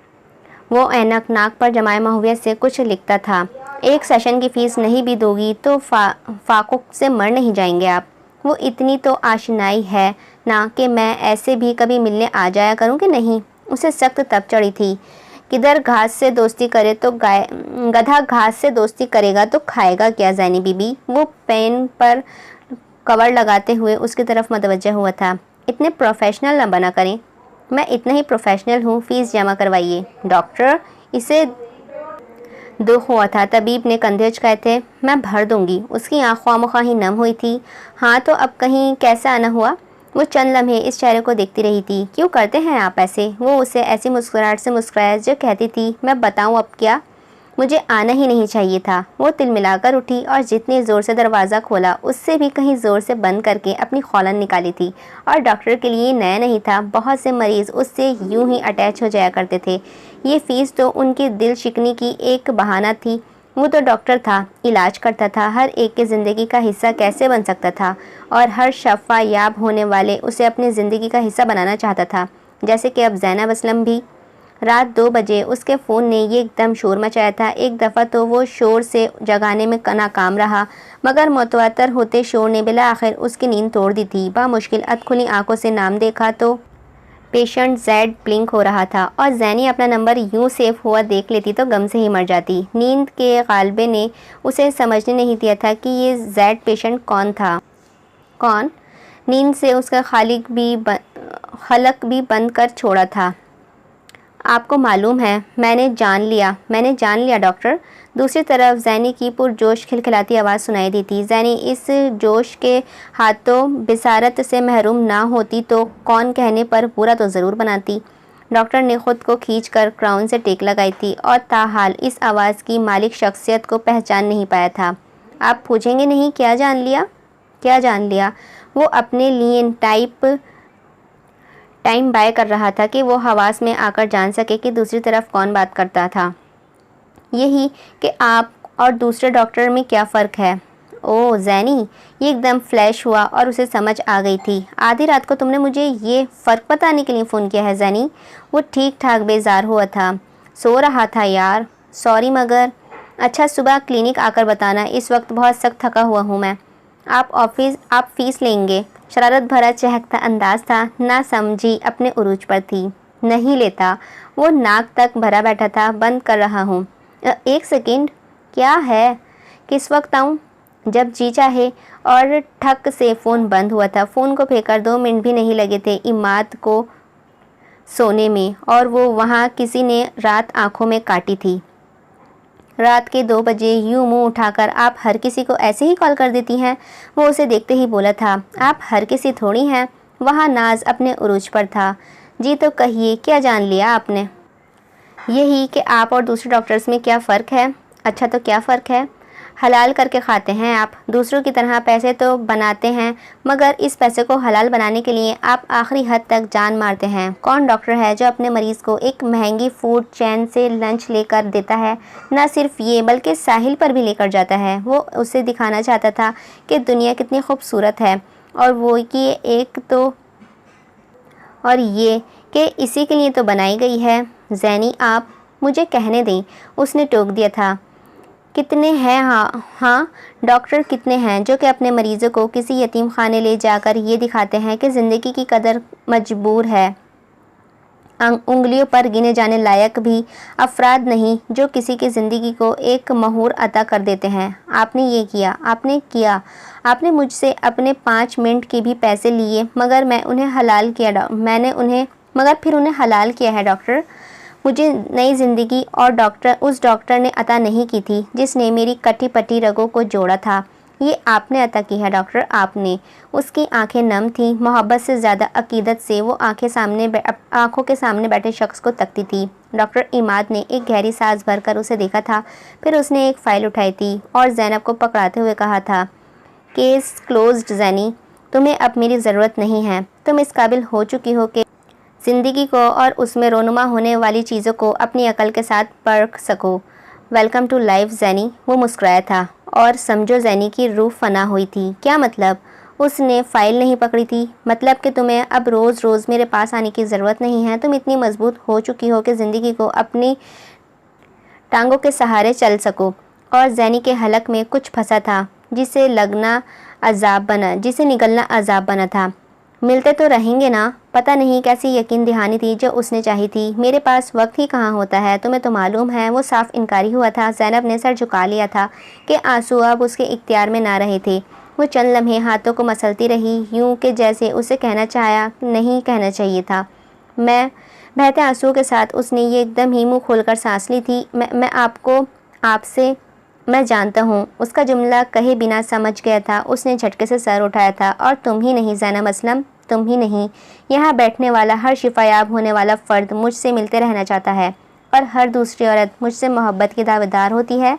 वो ऐनक नाक पर जमाए महुवियत से कुछ लिखता था। एक सेशन की फ़ीस नहीं भी दोगी तो फाकों से मर नहीं जाएंगे आप। वो इतनी तो आशनाई है ना कि मैं ऐसे भी कभी मिलने आ जाया करूं कि नहीं। उसे सख्त तप चढ़ी थी। गधा घास से दोस्ती करेगा तो खाएगा क्या ज़ैनी बीबी? वो पेन पर कवर लगाते हुए उसकी तरफ मतवज्जा हुआ था। इतने प्रोफेशनल न बना करें। मैं इतना ही प्रोफेशनल हूँ, फ़ीस जमा करवाइए। डॉक्टर, इसे दुख हुआ था। तबीब ने कंधे उचकाए थे। मैं भर दूंगी। उसकी आँख ख्वामख्वाह ही नम हुई थी। हाँ तो अब कहीं कैसा आना हुआ? वो चंद लम्हे इस चेहरे को देखती रही थी। क्यों करते हैं आप ऐसे? वो उसे ऐसी मुस्कुराहट से मुस्कुराया जो कहती थी, मैं बताऊँ अब क्या? मुझे आना ही नहीं चाहिए था। वो तिलमिलाकर उठी और जितनी ज़ोर से दरवाज़ा खोला उससे भी कहीं ज़ोर से बंद करके अपनी खौलन निकाली थी। और डॉक्टर के लिए नया नहीं था। बहुत से मरीज़ उससे यूं ही अटैच हो जाया करते थे। ये फ़ीस तो उनकी दिल शिकनी की एक बहाना थी। वो तो डॉक्टर था, इलाज करता था, हर एक की ज़िंदगी का हिस्सा कैसे बन सकता था और हर शफ़ा याब होने वाले उसे अपनी ज़िंदगी का हिस्सा बनाना चाहता था। जैसे कि अब ज़ैनब असलम भी। रात 2 बजे उसके फ़ोन ने ये एकदम शोर मचाया था। एक दफ़ा तो वो शोर से जगाने में नाकाम रहा, मगर मुतवातर होते शोर ने बिला आखिर उसकी नींद तोड़ दी थी। बामुश्किल अधखुली आंखों से नाम देखा तो पेशेंट जैड ब्लिंक हो रहा था और ज़ैनी अपना नंबर यूं सेव हुआ देख लेती तो गम से ही मर जाती। नींद के गालबे ने उसे समझने नहीं दिया था कि ये जैड पेशेंट कौन था। कौन? नींद से उसका खलक भी बंद कर छोड़ा था। आपको मालूम है, मैंने जान लिया डॉक्टर। दूसरी तरफ ज़ैनी की पुरजोश खिलखिलाती आवाज़ सुनाई दी थी। ज़ैनी इस जोश के हाथों बिसारत से महरूम ना होती तो कौन कहने पर बुरा तो ज़रूर बनाती। डॉक्टर ने ख़ुद को खींचकर क्राउन से टेक लगाई थी और ताहाल इस आवाज़ की मालिक शख्सियत को पहचान नहीं पाया था। आप पूछेंगे नहीं क्या जान लिया? वो अपने लिए टाइम बाय कर रहा था कि वो हवास में आकर जान सके कि दूसरी तरफ कौन बात करता था। यही कि आप और दूसरे डॉक्टर में क्या फ़र्क है। ओह ज़ैनी, ये एकदम फ्लैश हुआ और उसे समझ आ गई थी। आधी रात को तुमने मुझे ये फ़र्क बताने के लिए फ़ोन किया है ज़ैनी? वो ठीक ठाक बेजार हुआ था। सो रहा था यार। सॉरी मगर। अच्छा, सुबह क्लिनिक आकर बताना, इस वक्त बहुत सख्त थका हुआ हूँ मैं। आप फ़ीस लेंगे? शरारत भरा चहकता अंदाज था। ना समझी अपने उरूज पर थी। नहीं लेता। वो नाक तक भरा बैठा था। बंद कर रहा हूँ। एक सेकंड। क्या है? किस वक्त आऊँ? जब जी चाहे। और ठक से फ़ोन बंद हुआ था। फ़ोन को फेंकर 2 मिनट भी नहीं लगे थे इमाद को सोने में और वो वहाँ किसी ने रात आँखों में काटी थी। रात के 2 बजे यूँ मुँह उठाकर आप हर किसी को ऐसे ही कॉल कर देती हैं? वो उसे देखते ही बोला था। आप हर किसी थोड़ी हैं। वहाँ नाज अपने उरूज पर था। जी तो कहिए, क्या जान लिया आपने? यही कि आप और दूसरे डॉक्टर्स में क्या फ़र्क है। अच्छा तो क्या फ़र्क है? हलाल करके खाते हैं आप। दूसरों की तरह पैसे तो बनाते हैं, मगर इस पैसे को हलाल बनाने के लिए आप आखिरी हद तक जान मारते हैं। कौन डॉक्टर है जो अपने मरीज़ को एक महंगी फूड चेन से लंच लेकर देता है? न सिर्फ ये, बल्कि साहिल पर भी लेकर जाता है। वो उसे दिखाना चाहता था कि दुनिया कितनी खूबसूरत है, और वो कि एक तो और ये कि इसी के लिए तो बनाई गई है। ज़ैनी, आप मुझे कहने दें, उसने टोक दिया था। कितने हैं? हाँ, डॉक्टर कितने हैं जो कि अपने मरीज़ों को किसी यतीम खाने ले जाकर ये दिखाते हैं कि ज़िंदगी की कदर मजबूर है। उंगलियों पर गिने जाने लायक भी अफराद नहीं जो किसी की ज़िंदगी को एक महूर अता कर देते हैं। आपने ये किया, आपने मुझसे अपने 5 मिनट के भी पैसे लिए, मगर मैं उन्हें हलाल किया मगर फिर उन्हें हलाल किया है डॉक्टर। मुझे नई ज़िंदगी और उस डॉक्टर ने अता नहीं की थी जिसने मेरी कटी पटी रगों को जोड़ा था। ये आपने अता की है डॉक्टर, आपने। उसकी आंखें नम थीं, मोहब्बत से ज़्यादा अकीदत से वो आंखों के सामने बैठे शख्स को तकती थी। डॉक्टर इमाद ने एक गहरी सांस भरकर उसे देखा था। फिर उसने एक फ़ाइल उठाई थी और ज़ैनब को पकड़ाते हुए कहा था, केस क्लोज्ड ज़ैनी, तुम्हें अब मेरी ज़रूरत नहीं है। तुम इस काबिल हो चुकी हो कि ज़िंदगी को और उसमें रोनुमा होने वाली चीज़ों को अपनी अकल के साथ परख सको। वेलकम टू लाइफ ज़ैनी। वो मुस्कुराया था और समझो ज़ैनी की रूह फना हुई थी। क्या मतलब? उसने फ़ाइल नहीं पकड़ी थी। मतलब कि तुम्हें अब रोज़ रोज़ मेरे पास आने की ज़रूरत नहीं है। तुम इतनी मजबूत हो चुकी हो कि ज़िंदगी को अपनी टांगों के सहारे चल सको। और ज़ैनी के हलक में कुछ फंसा था जिसे निगलना अजाब बना था। मिलते तो रहेंगे ना? पता नहीं कैसी यकीन दहानी थी जो उसने चाही थी। मेरे पास वक्त ही कहाँ होता है, तुम्हें तो मालूम है। वो साफ इनकारी हुआ था। ज़ैनब ने सर झुका लिया था कि आंसू अब उसके इख्तियार में ना रहे थे। वो चंद लम्हे हाथों को मसलती रही, यूं कि जैसे उसे नहीं कहना चाहिए था। मैं बहते आंसुओं के साथ उसने ये एकदम ही मुँह खोलकर सांस ली थी। मैं जानता हूँ। उसका जुमला कहे बिना समझ गया था। उसने झटके से सर उठाया था। और तुम ही नहीं ज़ैनब असलम, तुम ही नहीं, यहाँ बैठने वाला हर शिफायाब होने वाला फ़र्द मुझसे मिलते रहना चाहता है, और हर दूसरी औरत मुझसे मोहब्बत की दावेदार होती है।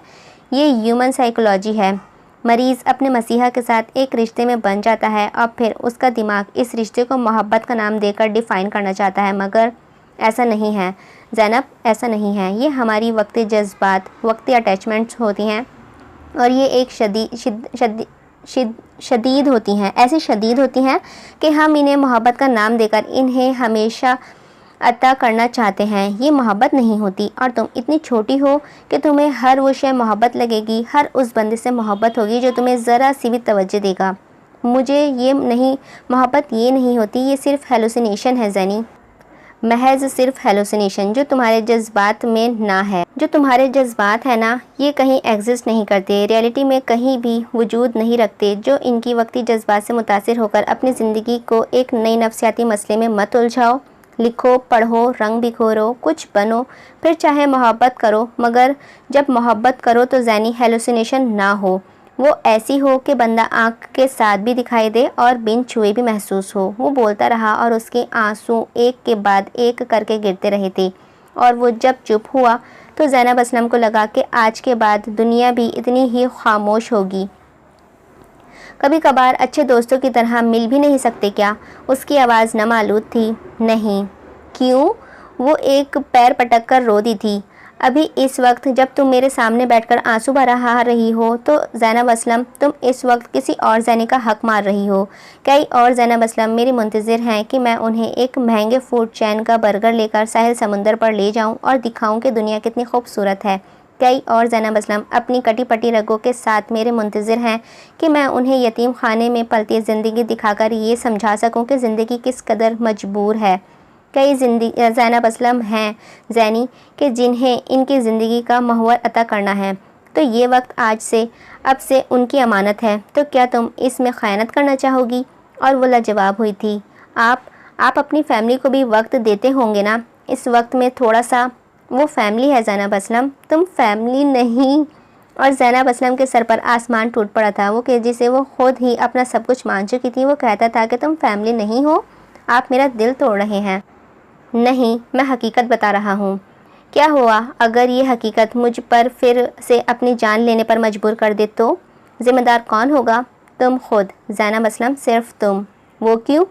ये ह्यूमन साइकोलॉजी है। मरीज़ अपने मसीहा के साथ एक रिश्ते में बन जाता है और फिर उसका दिमाग इस रिश्ते को मोहब्बत का नाम देकर डिफ़ाइन करना चाहता है, मगर ऐसा नहीं है ज़ैनब, ऐसा नहीं है। ये हमारी वक्ती जज्बात, वक्ती अटैचमेंट्स होती हैं, और ये एक शदीद होती हैं, ऐसी शदीद होती हैं कि हम इन्हें मोहब्बत का नाम देकर इन्हें हमेशा अता करना चाहते हैं। ये मोहब्बत नहीं होती। और तुम इतनी छोटी हो कि तुम्हें हर वो शय मोहब्बत लगेगी, हर उस बंदे से मोहब्बत होगी जो तुम्हें ज़रा सी भी तवज्जो देगा। मोहब्बत ये नहीं होती। ये सिर्फ हेलुसिनेशन है ज़ैनी, महज सिर्फ हेलुसिनेशन, जो तुम्हारे जज्बात में ना है। जो तुम्हारे जज्बात है ना, ये कहीं एग्जिस्ट नहीं करते, रियलिटी में कहीं भी वजूद नहीं रखते। जो इनकी वक्ती जज्बात से मुतासिर होकर अपनी ज़िंदगी को एक नई नफ्सियाती मसले में मत उलझाओ। लिखो, पढ़ो, रंग बिखोरो, कुछ बनो, फिर चाहे मोहब्बत करो, मगर जब मोहब्बत करो तो ज़ैनी हेलुसिनेशन ना हो। वो ऐसी हो कि बंदा आँख के साथ भी दिखाई दे और बिन छुए भी महसूस हो। वो बोलता रहा और उसके आंसू एक के बाद एक करके गिरते रहे थे। और वो जब चुप हुआ तो ज़ैनब असलम को लगा कि आज के बाद दुनिया भी इतनी ही खामोश होगी। कभी कभार अच्छे दोस्तों की तरह मिल भी नहीं सकते क्या? उसकी आवाज़ नमालूद थी। नहीं। क्यों? वो एक पैर पटक कर रो दी थी। अभी इस वक्त जब तुम मेरे सामने बैठकर आंसू बहा रही हो तो ज़ैनब असलम, तुम इस वक्त किसी और ज़ैनी का हक मार रही हो। कई और ज़ैनब असलम मेरी मुंतज़िर हैं कि मैं उन्हें एक महंगे फूड चैन का बर्गर लेकर साहिल समुंदर पर ले जाऊं और दिखाऊं कि दुनिया कितनी खूबसूरत है। कई और ज़ैनब असलम अपनी कटी पटी रगों के साथ मेरे मुंतज़िर हैं कि मैं उन्हें यतीम खाने में पलती ज़िंदगी दिखाकर ये समझा सकूं कि ज़िंदगी किस कदर मजबूर है। कई ज़ैनब असलम हैं ज़ैनी कि जिन्हें इनकी ज़िंदगी का महवर अता करना है, तो ये वक्त अब से उनकी अमानत है। तो क्या तुम इसमें ख़यानत करना चाहोगी? और वो लाजवाब हुई थी। आप अपनी फैमिली को भी वक्त देते होंगे ना? इस वक्त में थोड़ा सा वो फैमिली है ज़ैनब असलम, तुम फैमिली नहीं। और ज़ैनब असलम के सर पर आसमान टूट पड़ा था। वो कि जिसे वो खुद ही अपना सब कुछ मान चुकी थी, वो कहता था कि तुम फैमिली नहीं हो, आप मेरा दिल तोड़ रहे हैं। नहीं, मैं हकीकत बता रहा हूँ। क्या हुआ अगर ये हकीकत मुझ पर फिर से अपनी जान लेने पर मजबूर कर दे तो? ज़िम्मेदार कौन होगा? तुम खुद ज़ैनब असलम, सिर्फ तुम। वो क्यों?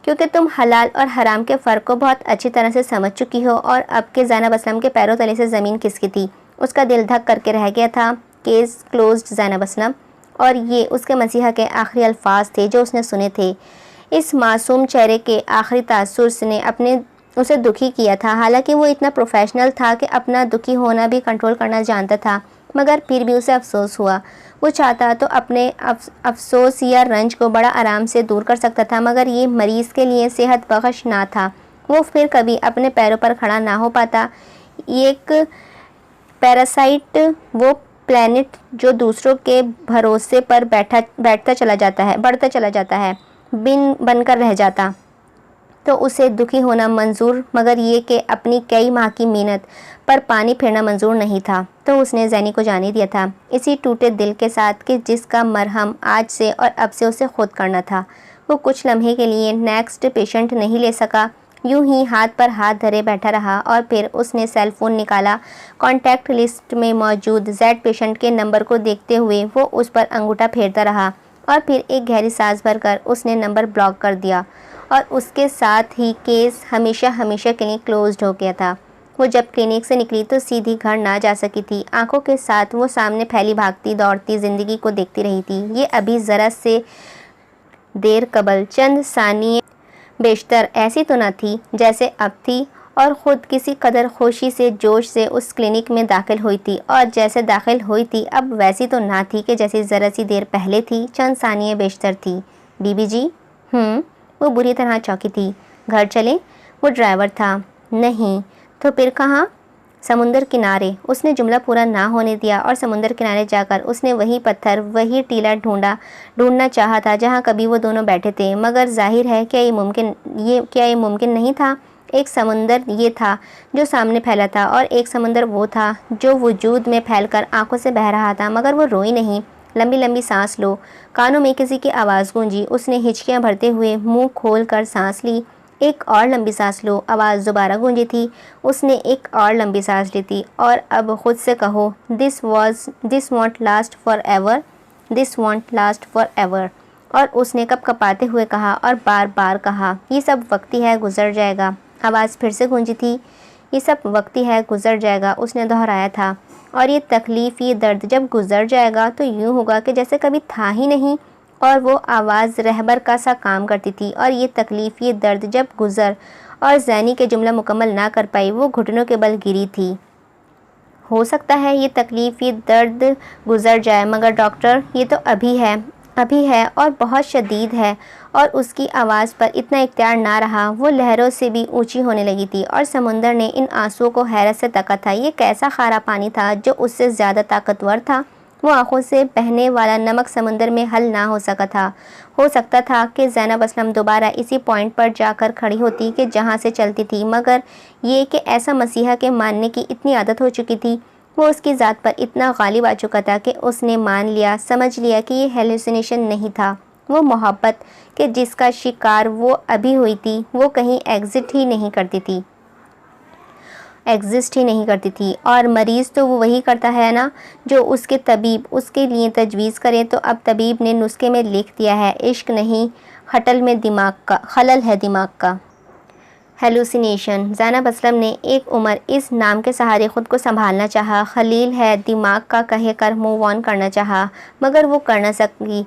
क्योंकि तुम हलाल और हराम के फ़र्क को बहुत अच्छी तरह से समझ चुकी हो। और अब के ज़ैनब असलम के पैरों तले से ज़मीन खिसकी थी। उसका दिल धक करके रह गया था। Case closed Zainab Aslam. और ये उसके मसीहा के आखिरी अल्फाज थे जो उसने सुने थे। इस मासूम चेहरे के आखिरी तासुर ने उसे दुखी किया था। हालांकि वो इतना प्रोफेशनल था कि अपना दुखी होना भी कंट्रोल करना जानता था, मगर फिर भी उसे अफसोस हुआ। वो चाहता तो अपने अफसोस या रंज को बड़ा आराम से दूर कर सकता था, मगर ये मरीज़ के लिए सेहत बख्श ना था। वो फिर कभी अपने पैरों पर खड़ा ना हो पाता। एक पैरासाइट, वो प्लैनेट जो दूसरों के भरोसे पर बढ़ता चला जाता है, बिन बनकर रह जाता, तो उसे दुखी होना मंजूर, मगर ये कि अपनी कई माह की मेहनत पर पानी फेरना मंजूर नहीं था। तो उसने जैनी को जाने दिया था, इसी टूटे दिल के साथ कि जिसका मरहम आज से और अब से उसे खुद करना था। वो कुछ लम्हे के लिए नेक्स्ट पेशेंट नहीं ले सका, यूं ही हाथ पर हाथ धरे बैठा रहा। और फिर उसने सेल फ़ोन निकाला। कॉन्टैक्ट लिस्ट में मौजूद जेड पेशेंट के नंबर को देखते हुए वो उस पर अंगूठा फेरता रहा, और फिर एक गहरी सांस भरकर उसने नंबर ब्लॉक कर दिया। और उसके साथ ही केस हमेशा हमेशा के लिए क्लोज्ड हो गया था। वो जब क्लिनिक से निकली तो सीधी घर ना जा सकी थी। आंखों के साथ वो सामने फैली भागती दौड़ती ज़िंदगी को देखती रही थी। ये अभी ज़रा से देर कबल चंद सानिये बेशतर ऐसी तो न थी जैसे अब थी, और ख़ुद किसी कदर खुशी से जोश से उस क्लिनिक में दाखिल हुई थी। और जैसे दाखिल हुई थी अब वैसी तो ना थी कि जैसी ज़रा सी देर पहले थी, चंद सानिये बेशतर थी। बीबी जी? वो बुरी तरह चौंकी थी। घर चले? वो ड्राइवर था। नहीं तो फिर कहाँ? समुंदर किनारे। उसने जुमला पूरा ना होने दिया और समुंदर किनारे जाकर उसने वही पत्थर, वही टीला ढूंढना चाहा था जहाँ कभी वो दोनों बैठे थे। मगर जाहिर है क्या ये मुमकिन नहीं था। एक समुंदर ये था जो सामने फैला था, और एक समुंदर वो था जो वजूद में फैलकर आंखों से बह रहा था। मगर वो रोई नहीं। लंबी लंबी सांस लो। कानों में किसी की आवाज़ गूंजी। उसने हिचकियाँ भरते हुए मुंह खोल कर सांस ली। एक और लंबी सांस लो। आवाज़ दोबारा गूंजी थी। उसने एक और लंबी सांस ली थी। और अब खुद से कहो, this want last for ever, this want last for ever. और उसने कपकपाते हुए कहा और बार बार कहा, ये सब वक्ती है, गुजर जाएगा। आवाज़ फिर से गूंजी थी। ये सब वक्ती है, गुजर जाएगा, उसने दोहराया था। और ये तकलीफ़, ये दर्द जब गुजर जाएगा तो यूँ होगा कि जैसे कभी था ही नहीं। और वो आवाज़ रहबर का सा काम करती थी। और ये तकलीफ़, ये दर्द जब गुज़र, और ज़ैनी के जुमला मुकम्मल ना कर पाई, वो घुटनों के बल गिरी थी। हो सकता है ये तकलीफ़, ये दर्द गुज़र जाए, मगर डॉक्टर ये तो अभी है और बहुत शदीद है। और उसकी आवाज़ पर इतना इख्तियार ना रहा। वो लहरों से भी ऊंची होने लगी थी, और समुंदर ने इन आंसुओं को हैरत से तका था। ये कैसा खारा पानी था जो उससे ज़्यादा ताकतवर था। वो आंखों से बहने वाला नमक समुंदर में हल ना हो सकता था कि ज़ैनब असलम दोबारा इसी पॉइंट पर जाकर खड़ी होती कि जहाँ से चलती थी। मगर ये कि ऐसा मसीहा के मानने की इतनी आदत हो चुकी थी, वो उसकी ज़ात पर इतना गालिब आ चुका था कि उसने समझ लिया कि ये हेलुसिनेशन नहीं था। वो मोहब्बत के जिसका शिकार वो अभी हुई थी, वो कहीं एग्जिस्ट ही नहीं करती थी। और मरीज़ तो वो वही करता है ना जो उसके तबीब उसके लिए तजवीज़ करे। तो अब तबीब ने नुस्खे में लिख दिया है, इश्क नहीं, खलल है दिमाग का। हेलुसिनेशन। ज़ैनब असलम ने एक उम्र इस नाम के सहारे ख़ुद को संभालना चाहा। खलील है दिमाग का कहे कर मूव ऑन करना चाहा, मगर वो कर न सकी।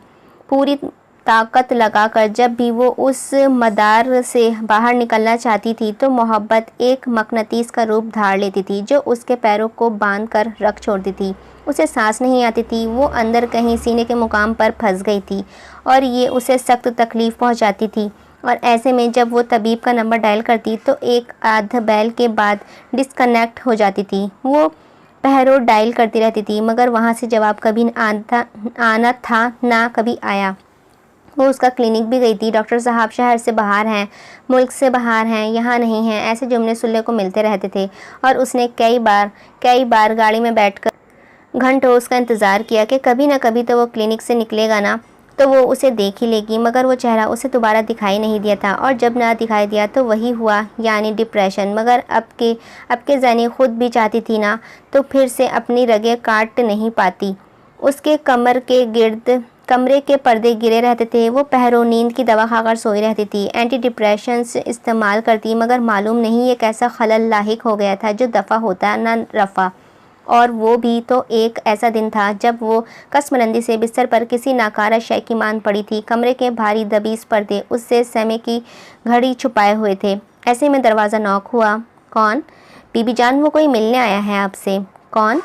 पूरी ताकत लगाकर जब भी वो उस मदार से बाहर निकलना चाहती थी तो मोहब्बत एक मकनतीस का रूप धार लेती थी जो उसके पैरों को बांध कर रख छोड़ती थी। उसे सांस नहीं आती थी। वो अंदर कहीं सीने के मुकाम पर फंस गई थी, और ये उसे सख्त तकलीफ़ पहुंचाती थी। और ऐसे में जब वो तबीब का नंबर डायल करती तो एक आध बैल के बाद डिस्कनेक्ट हो जाती थी। वो पहरों डायल करती रहती थी, मगर वहाँ से जवाब कभी आना था ना कभी आया। वो उसका क्लिनिक भी गई थी। डॉक्टर साहब शहर से बाहर हैं, मुल्क से बाहर हैं, यहाँ नहीं हैं, ऐसे जुमले सुनने को मिलते रहते थे। और उसने कई बार गाड़ी में बैठकर घंटों उसका इंतज़ार किया कि कभी ना कभी तो वो क्लिनिक से निकलेगा ना। तो वो उसे देख ही लेगी, मगर वो चेहरा उसे दोबारा दिखाई नहीं दिया था, और जब ना दिखाई दिया तो वही हुआ, यानी डिप्रेशन। मगर अब के ज़ैनी खुद भी चाहती थी ना तो फिर से अपनी रगें काट नहीं पाती। उसके कमरे के पर्दे गिरे रहते थे। वो पहरों नींद की दवा खाकर सोई रहती थी, एंटी डिप्रेशंस इस्तेमाल करती, मगर मालूम नहीं ये कैसा खलल लाहिक हो गया था जो दफ़ा होता न रफ़ा। और वो भी तो एक ऐसा दिन था जब वो कसमलंदी से बिस्तर पर किसी नाकारा शय की मान पड़ी थी। कमरे के भारी दबीस पर्दे उससे समय की घड़ी छुपाए हुए थे। ऐसे में दरवाज़ा नॉक हुआ। कौन? बीबी जान, वो कोई मिलने आया है आपसे। कौन?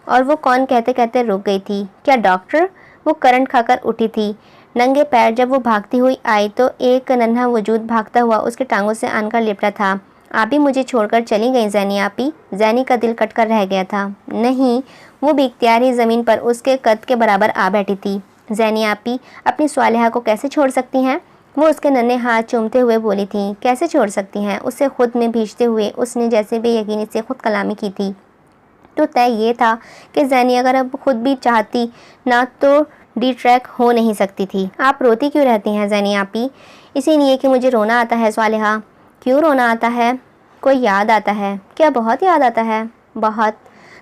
और वो कौन कहते कहते रुक गई थी। क्या डॉक्टर? वो करंट खाकर उठी थी। नंगे पैर जब वो भागती हुई आई तो एक नन्हा वजूद भागता हुआ उसके टांगों से आनकर लिपटा था। आप ही मुझे छोड़कर चली गई ज़ैनी आपी? ज़ैनी का दिल कटकर रह गया था। नहीं, वो बेख्तियार ही ज़मीन पर उसके कद के बराबर आ बैठी थी। ज़ैनी आपी अपनी स्वालिहा को कैसे छोड़ सकती हैं? वो उसके नन्हे हाथ चूमते हुए बोली थी। कैसे छोड़ सकती हैं? उससे खुद में भींचते हुए उसने जैसे बेयकीनी से खुद कलामी की थी। तो तय ये था कि ज़ैनी अगर अब खुद भी चाहती ना तो डिट्रैक हो नहीं सकती थी। आप रोती क्यों रहती हैं ज़ैनी आपी? इसीलिए कि मुझे रोना आता है स्वालिहा। क्यों रोना आता है? कोई याद आता है। क्या बहुत याद आता है? बहुत।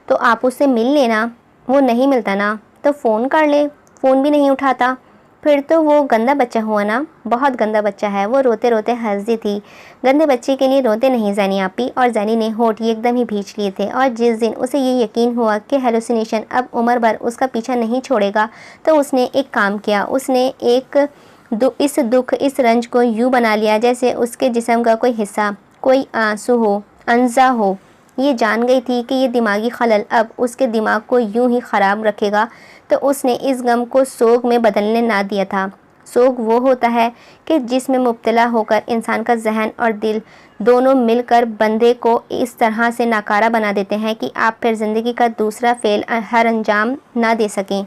तो आप उससे मिल लेना। वो नहीं मिलता ना तो फ़ोन कर ले। फ़ोन भी नहीं उठाता। फिर तो वो गंदा बच्चा हुआ ना। बहुत गंदा बच्चा है। वो रोते रोते हंस दी थी। गंदे बच्चे के लिए रोते नहीं ज़ैनी आपी। और ज़ैनी ने होठ एकदम ही भींच लिए थे। और जिस दिन उसे ये यकीन हुआ कि हेलुसिनेशन अब उम्र भर उसका पीछा नहीं छोड़ेगा तो उसने एक काम किया। उसने इस दुख, इस रंज को यूँ बना लिया जैसे उसके जिस्म का कोई हिस्सा, कोई आंसू हो, अंजा हो। ये जान गई थी कि ये दिमागी खलल अब उसके दिमाग को यूं ही ख़राब रखेगा, तो उसने इस गम को सोग में बदलने ना दिया था। सोग वो होता है कि जिसमें मुब्तला होकर इंसान का जहन और दिल दोनों मिलकर बंदे को इस तरह से नाकारा बना देते हैं कि आप फिर ज़िंदगी का दूसरा फ़ेल हर अंजाम ना दे सकें।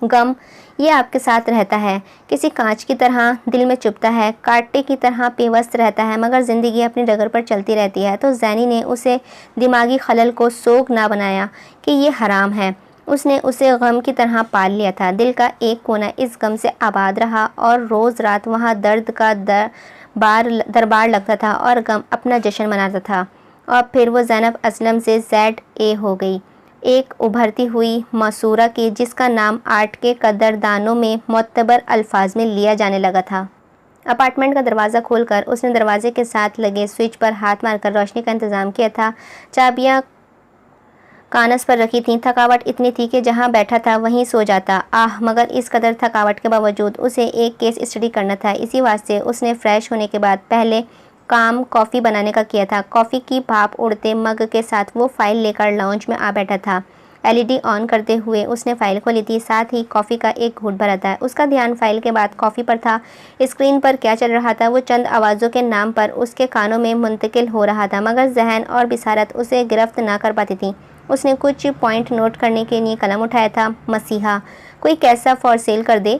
गम ये आपके साथ रहता है, किसी कांच की तरह दिल में चुभता है, कांटे की तरह पेवस्त रहता है, मगर ज़िंदगी अपनी डगर पर चलती रहती है। तो ज़ैनी ने उसे दिमागी खलल को सोग ना बनाया कि ये हराम है। उसने उसे गम की तरह पाल लिया था। दिल का एक कोना इस गम से आबाद रहा और रोज़ रात वहाँ दर्द का दरबार लगता था और गम अपना जश्न मनाता था। और फिर वो ज़ैनब असलम से ZA हो गई, एक उभरती हुई मसूरा की जिसका नाम आर्ट के कदरदानों में मोतबर अल्फाज में लिया जाने लगा था। अपार्टमेंट का दरवाज़ा खोलकर उसने दरवाजे के साथ लगे स्विच पर हाथ मारकर रोशनी का इंतज़ाम किया था। चाबियाँ कानस पर रखी थीं। थकावट इतनी थी कि जहाँ बैठा था वहीं सो जाता। मगर इस कदर थकावट के बावजूद उसे एक केस स्टडी करना था। इसी वास्ते उसने फ्रेश होने के बाद पहले काम कॉफ़ी बनाने का किया था। कॉफ़ी की भाप उड़ते मग के साथ वो फाइल लेकर लाउंज में आ बैठा था। LED ऑन करते हुए उसने फ़ाइल खोली थी, साथ ही कॉफ़ी का एक घूंट भरा था। उसका ध्यान फ़ाइल के बाद कॉफ़ी पर था। स्क्रीन पर क्या चल रहा था वो चंद आवाज़ों के नाम पर उसके कानों में मुंतकिल हो रहा था, मगर जहन और बिसारत उसे गिरफ्त ना कर पाती थी। उसने कुछ पॉइंट नोट करने के लिए कलम उठाया था। मसीहा, कोई कैसा फॉर सेल कर दे।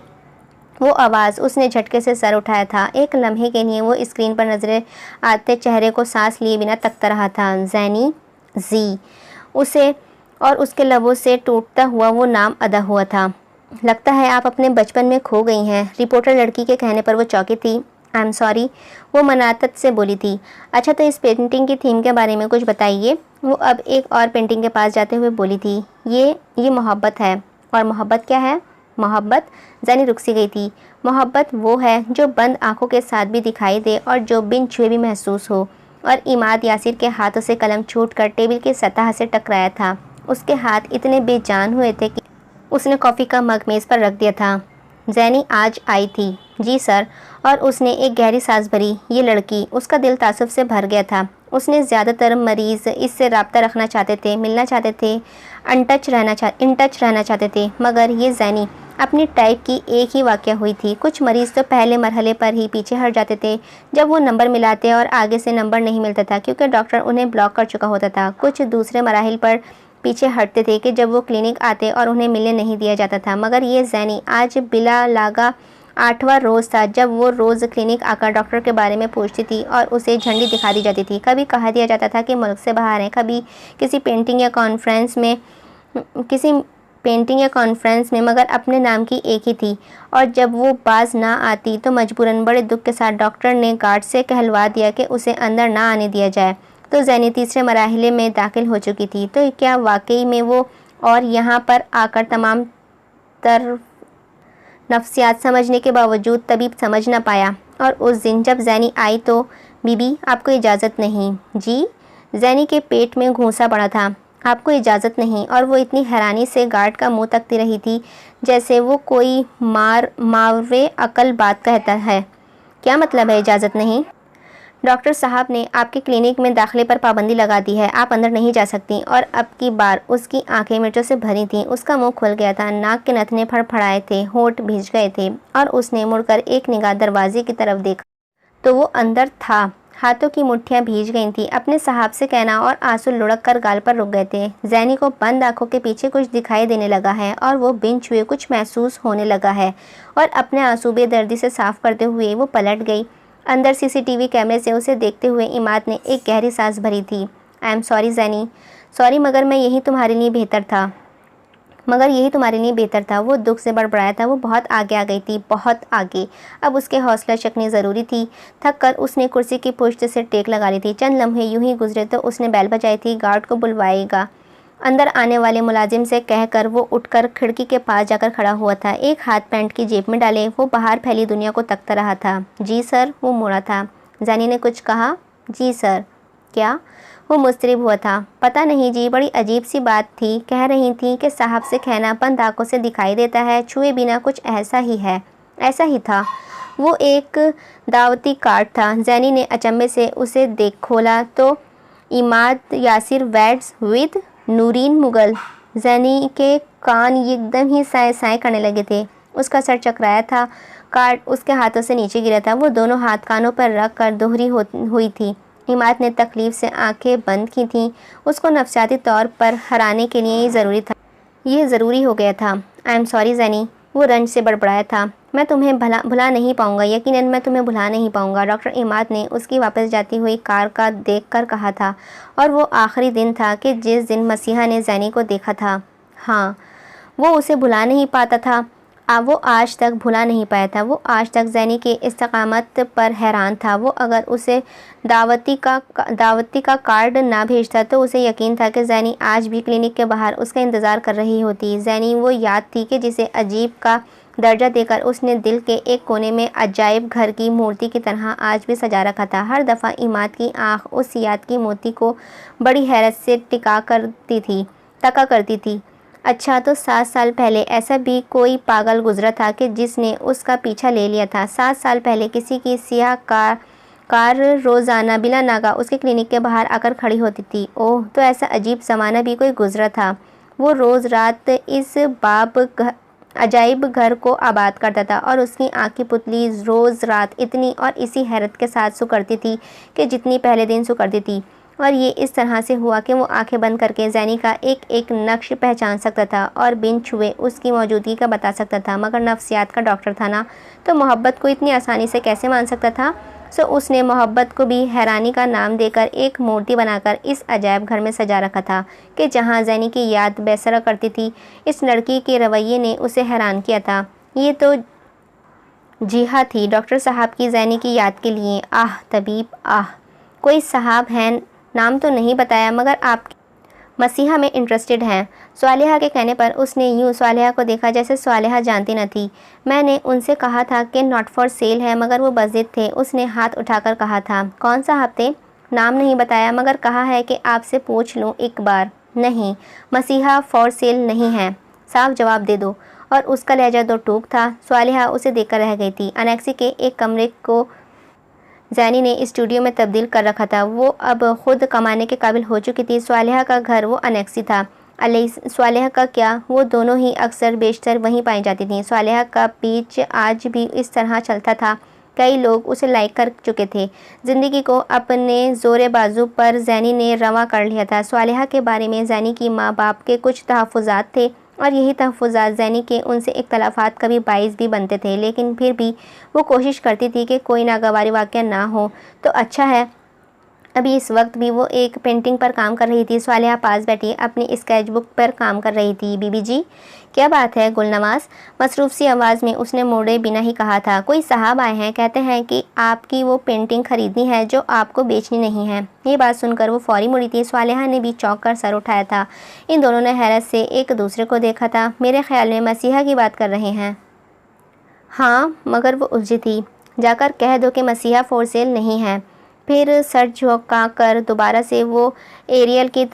वो आवाज़ उसने झटके से सर उठाया था। एक लम्हे के लिए वो स्क्रीन पर नजरें आते चेहरे को सांस लिए बिना तकता रहा था। ज़ैनी जी, उसे और उसके लबों से टूटता हुआ वो नाम अदा हुआ था। लगता है आप अपने बचपन में खो गई हैं। रिपोर्टर लड़की के कहने पर वो चौंकी थी। आई एम सॉरी, वो मनातत से बोली थी। अच्छा, तो इस पेंटिंग की थीम के बारे में कुछ बताइए। वो अब एक और पेंटिंग के पास जाते हुए बोली थी। ये मोहब्बत है। और मोहब्बत क्या है? मोहब्बत? ज़ैनी रुक सी गई थी। मोहब्बत वो है जो बंद आंखों के साथ भी दिखाई दे और जो बिन छुए भी महसूस हो। और इमाद यासिर के हाथों से कलम छूटकर टेबल की सतह से टकराया था। उसके हाथ इतने बेजान हुए थे कि उसने कॉफ़ी का मग मेज़ पर रख दिया था। ज़ैनी आज आई थी? जी सर। और उसने एक गहरी सांस भरी। ये लड़की, उसका दिल तासुब से भर गया था। उसने ज़्यादातर मरीज़ इससे रब्ता रखना चाहते थे, मिलना चाहते थे, इन टच रहना चाहते थे, मगर ये ज़ैनी अपनी टाइप की एक ही वाक़या हुई थी। कुछ मरीज़ तो पहले मरहले पर ही पीछे हट जाते थे जब वो नंबर मिलाते और आगे से नंबर नहीं मिलता था क्योंकि डॉक्टर उन्हें ब्लॉक कर चुका होता था। कुछ दूसरे मराहिल पर पीछे हटते थे कि जब वो क्लिनिक आते और उन्हें मिलने नहीं दिया जाता था। मगर ये ज़ैनी आज बिला लागा 8वां रोज़ था जब वो रोज़ क्लिनिक आकर डॉक्टर के बारे में पूछती थी और उसे झंडी दिखा दी जाती थी। कभी कहा दिया जाता था कि मुल्क से बाहर हैं, कभी किसी पेंटिंग या कॉन्फ्रेंस में किसी पेंटिंग या कॉन्फ्रेंस में, मगर अपने नाम की एक ही थी। और जब वो बाज ना आती तो मजबूरन बड़े दुख के साथ डॉक्टर ने गार्ड से कहलवा दिया कि उसे अंदर ना आने दिया जाए। तो ज़ैनी तीसरे मराहले में दाखिल हो चुकी थी। तो क्या वाकई में वो, और यहाँ पर आकर तमाम तर नफ्सियात समझने के बावजूद तबीब समझ ना पाया। और उस दिन जब ज़ैनी आई तो, बीबी आपको इजाज़त नहीं। जी? ज़ैनी के पेट में घूंसा पड़ा था। आपको इजाज़त नहीं। और वो इतनी हैरानी से गार्ड का मुंह तकती रही थी जैसे वो कोई मावरे अकल बात कहता है। क्या मतलब है इजाज़त नहीं? डॉक्टर साहब ने आपके क्लिनिक में दाखिले पर पाबंदी लगा दी है, आप अंदर नहीं जा सकती। और अब की बार उसकी आंखें मिर्चों से भरी थीं। उसका मुंह खुल गया था, नाक के नथने फड़फड़ाए थे, होंठ भीज गए थे। और उसने मुड़कर एक निगाह दरवाजे की तरफ देखा तो वो अंदर था। हाथों की मुट्ठियां भीज गई थी। अपने साहब से कहना और आंसू लुढ़क कर गाल पर रुक गए थे। ज़ैनी को बंद आंखों के पीछे कुछ दिखाई देने लगा है और वो बिन छुए कुछ महसूस होने लगा है। और अपने आंसू बेदर्दी से साफ करते हुए वो पलट गई। अंदर सीसीटीवी कैमरे से उसे देखते हुए इमाद ने एक गहरी सांस भरी थी। I am sorry Zaini, sorry, मगर यही तुम्हारे लिए बेहतर था। वो दुख से बड़बड़ाया था। वो बहुत आगे आ गई थी, बहुत आगे। अब उसके हौसला चकनी ज़रूरी थी। थक कर उसने कुर्सी की पुश्त से टेक लगा ली थी। चंद लम्हे यूं ही गुजरे तो उसने बेल बजाई थी। गार्ड को बुलवाएगा। अंदर आने वाले मुलाजिम से कहकर वो उठकर खिड़की के पास जाकर खड़ा हुआ था। एक हाथ पैंट की जेब में डाले वो बाहर फैली दुनिया को तकता रहा था। जी सर, वो मुड़ा था। ज़ैनी ने कुछ कहा? जी सर। क्या? वो मुस्तरिब हुआ था। पता नहीं जी, बड़ी अजीब सी बात थी। कह रही थी कि साहब से कहना बंद आंखों से दिखाई देता है, छुए बिना कुछ ऐसा ही है। ऐसा ही था। वो एक दावती कार्ड था। ज़ैनी ने अचंभे से उसे देख खोला तो इमाद यासिर वेड्स विद नूरीन मुगल। ज़ैनी के कान एकदम ही साए साए करने लगे थे। उसका सर चकराया था। कार्ड उसके हाथों से नीचे गिरा था। वो दोनों हाथ कानों पर रख कर दोहरी हुई थी। इमाद ने तकलीफ से आंखें बंद की थीं। उसको नफसियाती तौर पर हराने के लिए ये ज़रूरी हो गया था। आई एम सॉरी ज़ैनी, वो रंज से बड़बड़ाया था। मैं तुम्हें भुला नहीं पाऊंगा, यकीनन मैं तुम्हें भुला नहीं पाऊंगा, डॉक्टर इमाद ने उसकी वापस जाती हुई कार का देख कर कहा था। और वो आखिरी दिन था कि जिस दिन मसीहा ने ज़ैनी को देखा था। हाँ, वो उसे भुला नहीं पाता था। वो आज तक भुला नहीं पाया था। वो आज तक ज़ैनी के इस्तकामत पर हैरान था। वो अगर उसे दावती का कार्ड ना भेजता तो उसे यकीन था कि ज़ैनी आज भी क्लिनिक के बाहर उसका इंतज़ार कर रही होती। ज़ैनी वो याद थी कि जिसे अजीब का दर्जा देकर उसने दिल के एक कोने में अजायब घर की मूर्ति की तरह आज भी सजा रखा था। हर दफ़ा इमाद की आँख उस याद की मोती को बड़ी हैरत से तका करती थी। अच्छा, तो 7 साल पहले ऐसा भी कोई पागल गुजरा था कि जिसने उसका पीछा ले लिया था। 7 साल पहले किसी की सियाह कार रोज़ाना बिला नागा उसके क्लिनिक के बाहर आकर खड़ी होती थी। ओह, तो ऐसा अजीब ज़माना भी कोई गुजरा था। वो रोज़ रात इस अजाइब घर को आबाद करता था और उसकी आँख की पुतली रोज़ रात इतनी और इसी हैरत के साथ सुकड़ती थी कि जितनी पहले दिन सुकड़ती थी। और ये इस तरह से हुआ कि वो आंखें बंद करके ज़ैनी का एक एक नक्श पहचान सकता था और बिन छुए उसकी मौजूदगी का बता सकता था। मगर नफ्सियात का डॉक्टर था ना, तो मोहब्बत को इतनी आसानी से कैसे मान सकता था? सो उसने मोहब्बत को भी हैरानी का नाम देकर एक मूर्ति बनाकर इस अजायब घर में सजा रखा था कि जहाँ ज़ैनी की याद बेसरा करती थी। इस लड़की के रवैये ने उसे हैरान किया था। ये तो जिहा थी डॉक्टर साहब की ज़ैनी की याद के लिए। आह तबीब, आह। कोई साहब हैं, नाम तो नहीं बताया, मगर आप मसीहा में इंटरेस्टेड हैं। स्वालिहा के कहने पर उसने यूँ स्वालिहा को देखा जैसे स्वालिहा जानती न थी। मैंने उनसे कहा था कि नॉट फॉर सेल है, मगर वो बज़िद थे। उसने हाथ उठाकर कहा था। कौन साहब थे? नाम नहीं बताया, मगर कहा है कि आपसे पूछ लूँ एक बार। नहीं, मसीहा फॉर सेल नहीं है, साफ जवाब दे दो। और उसका लहजा दो टूक था। स्वालिहा उसे देखकर रह गई थी। अनेक्सी के एक कमरे को ज़ैनी ने स्टूडियो में तब्दील कर रखा था। वो अब खुद कमाने के काबिल हो चुकी थी। स्वालिहा का घर वो अनेक्सी था। स्वालिहा का क्या, वो दोनों ही अक्सर बेशतर वहीं पाई जाती थीं। स्वालिहा का पीच आज भी इस तरह चलता था। कई लोग उसे लाइक कर चुके थे। ज़िंदगी को अपने ज़ोरे बाजू पर ज़ैनी ने रवा कर लिया था। स्वालिहा के बारे में ज़ैनी की माँ बाप के कुछ तहफ़्फ़ुज़ात थे और यही तहफ़्फ़ुज़ात ज़ैनी के उनसे इख्तलाफ़ात कभी बाइस भी बनते थे। लेकिन फिर भी वो कोशिश करती थी कि कोई नागवार वाक़या ना हो तो अच्छा है। अभी इस वक्त भी वो एक पेंटिंग पर काम कर रही थी। स्वालिहा पास बैठी अपनी स्केचबुक पर काम कर रही थी। बीबी जी, क्या बात है? गुलनवाज मसरूफ़ सी आवाज़ में उसने मोड़े बिना ही कहा था। कोई साहब आए हैं, कहते हैं कि आपकी वो पेंटिंग खरीदनी है जो आपको बेचनी नहीं है। ये बात सुनकर वो फौरी मुड़ी थी। स्वालिहा ने भी चौंक कर सर उठाया था। इन दोनों ने हैरत से एक दूसरे को देखा था। मेरे ख्याल में मसीहा की बात कर रहे हैं। हाँ, मगर वो उलझी थी। जाकर कह दो कि मसीहा फॉर सेल नहीं है। फिर सर झुका कर दोबारा से वो एज़ल की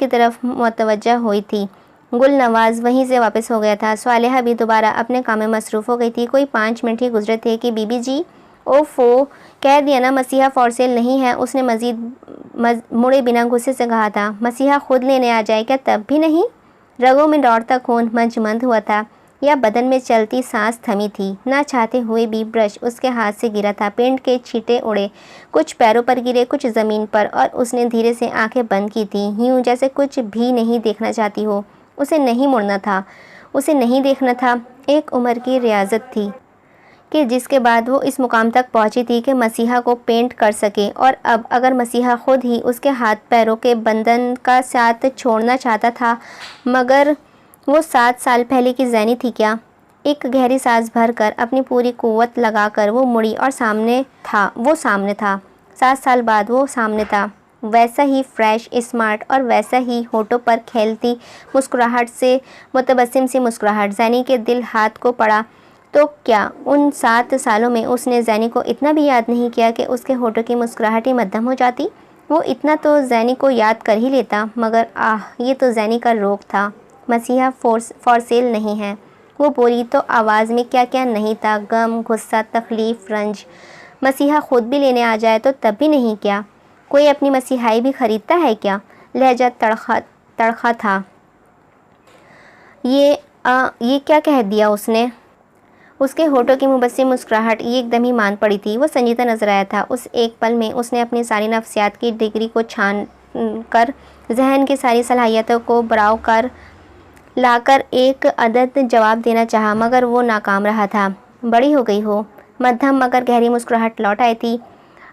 तरफ मुतवज्जा हुई थी। गुलनवाज वहीं से वापस हो गया था। स्वालिहा भी दोबारा अपने काम में मसरूफ़ हो गई थी। कोई 5 मिनट ही गुजरे थे कि बीबी जी, ओफ़ो, कह दिया ना मसीहा फॉर सेल नहीं है, उसने मज़ीद मुड़े बिना गुस्से से कहा था। मसीहा खुद लेने आ जाए क्या तब भी नहीं? रगों में दौड़ता खून मंजमंद हुआ था या बदन में चलती सांस थमी थी। ना चाहते हुए भी ब्रश उसके हाथ से गिरा था। पेंट के छींटे उड़े, कुछ पैरों पर गिरे, कुछ ज़मीन पर, और उसने धीरे से आंखें बंद की थीं, यूं जैसे कुछ भी नहीं देखना चाहती हो। उसे नहीं मुड़ना था, उसे नहीं देखना था। एक उम्र की रियाजत थी कि जिसके बाद वो इस मुकाम तक पहुंची थी कि मसीहा को पेंट कर सके। और अब अगर मसीहा खुद ही उसके हाथ पैरों के बंधन का साथ छोड़ना चाहता था, मगर वो 7 साल पहले की ज़ैनी थी क्या? एक गहरी सांस भरकर अपनी पूरी कुव्वत लगाकर वो मुड़ी और सामने था। 7 साल बाद वो सामने था, वैसा ही फ्रेश, स्मार्ट और वैसा ही होठों पर खेलती मुस्कुराहट से मुतबस्सिम सी मुस्कुराहट। ज़ैनी के दिल हाथ को पड़ा तो क्या उन 7 सालों में उसने ज़ैनी को इतना भी याद नहीं किया कि उसके होठों की मुस्कुराहट ही मद्धम हो जाती? वो इतना तो ज़ैनी को याद कर ही लेता, मगर ये तो ज़ैनी का रोग था। मसीहा फॉर सेल नहीं है। वो बोली तो आवाज़ में क्या क्या नहीं था, गम, गुस्सा, तकलीफ़, रंज। मसीहा खुद भी लेने आ जाए तो तब भी नहीं क्या? कोई अपनी मसीहाई भी खरीदता है क्या? लहजा तड़खा था। ये क्या कह दिया उसने? उसके होठों की मुबस्सिम मुस्कुराहट ये एकदम ही मान पड़ी थी। वो संजीदा नजर आया था। उस एक पल में उसने अपनी सारी नफ्सियात की डिग्री को छान कर, जहन की सारी सलाहियतों को बराव कर लाकर एक अदद जवाब देना चाहा, मगर वो नाकाम रहा था। बड़ी हो गई हो? मध्यम मगर गहरी मुस्कुराहट लौट आई थी।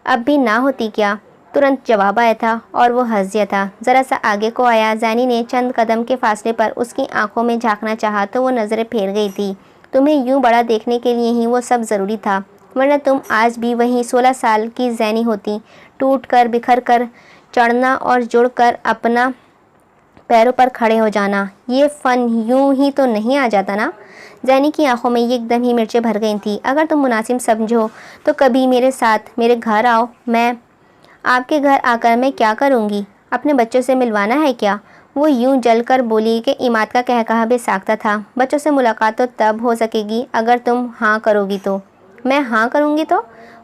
अब भी ना होती क्या? तुरंत जवाब आया था और वो हंस दिया था। ज़रा सा आगे को आया। ज़ैनी ने चंद कदम के फासले पर उसकी आंखों में झांकना चाहा तो वो नज़रें फेर गई थी। तुम्हें यूं बड़ा देखने के लिए ही वो सब ज़रूरी था, वरना तुम आज भी वहीं 16 साल की ज़ैनी होती। टूट कर, बिखर कर, चढ़ना और जुड़ कर अपना पैरों पर खड़े हो जाना, ये फ़न यूं ही तो नहीं आ जाता ना। ज़ैनी की आंखों में ये एकदम ही मिर्चें भर गई थी। अगर तुम मुनासिब समझो तो कभी मेरे साथ मेरे घर आओ। मैं आपके घर आकर मैं क्या करूँगी? अपने बच्चों से मिलवाना है क्या? वो यूं जलकर बोली कि इमाद का कहकहा बेसाख्ता था। बच्चों से मुलाकात तो तब हो सकेगी अगर तुम हाँ करोगी तो। मैं हाँ करूँगी तो?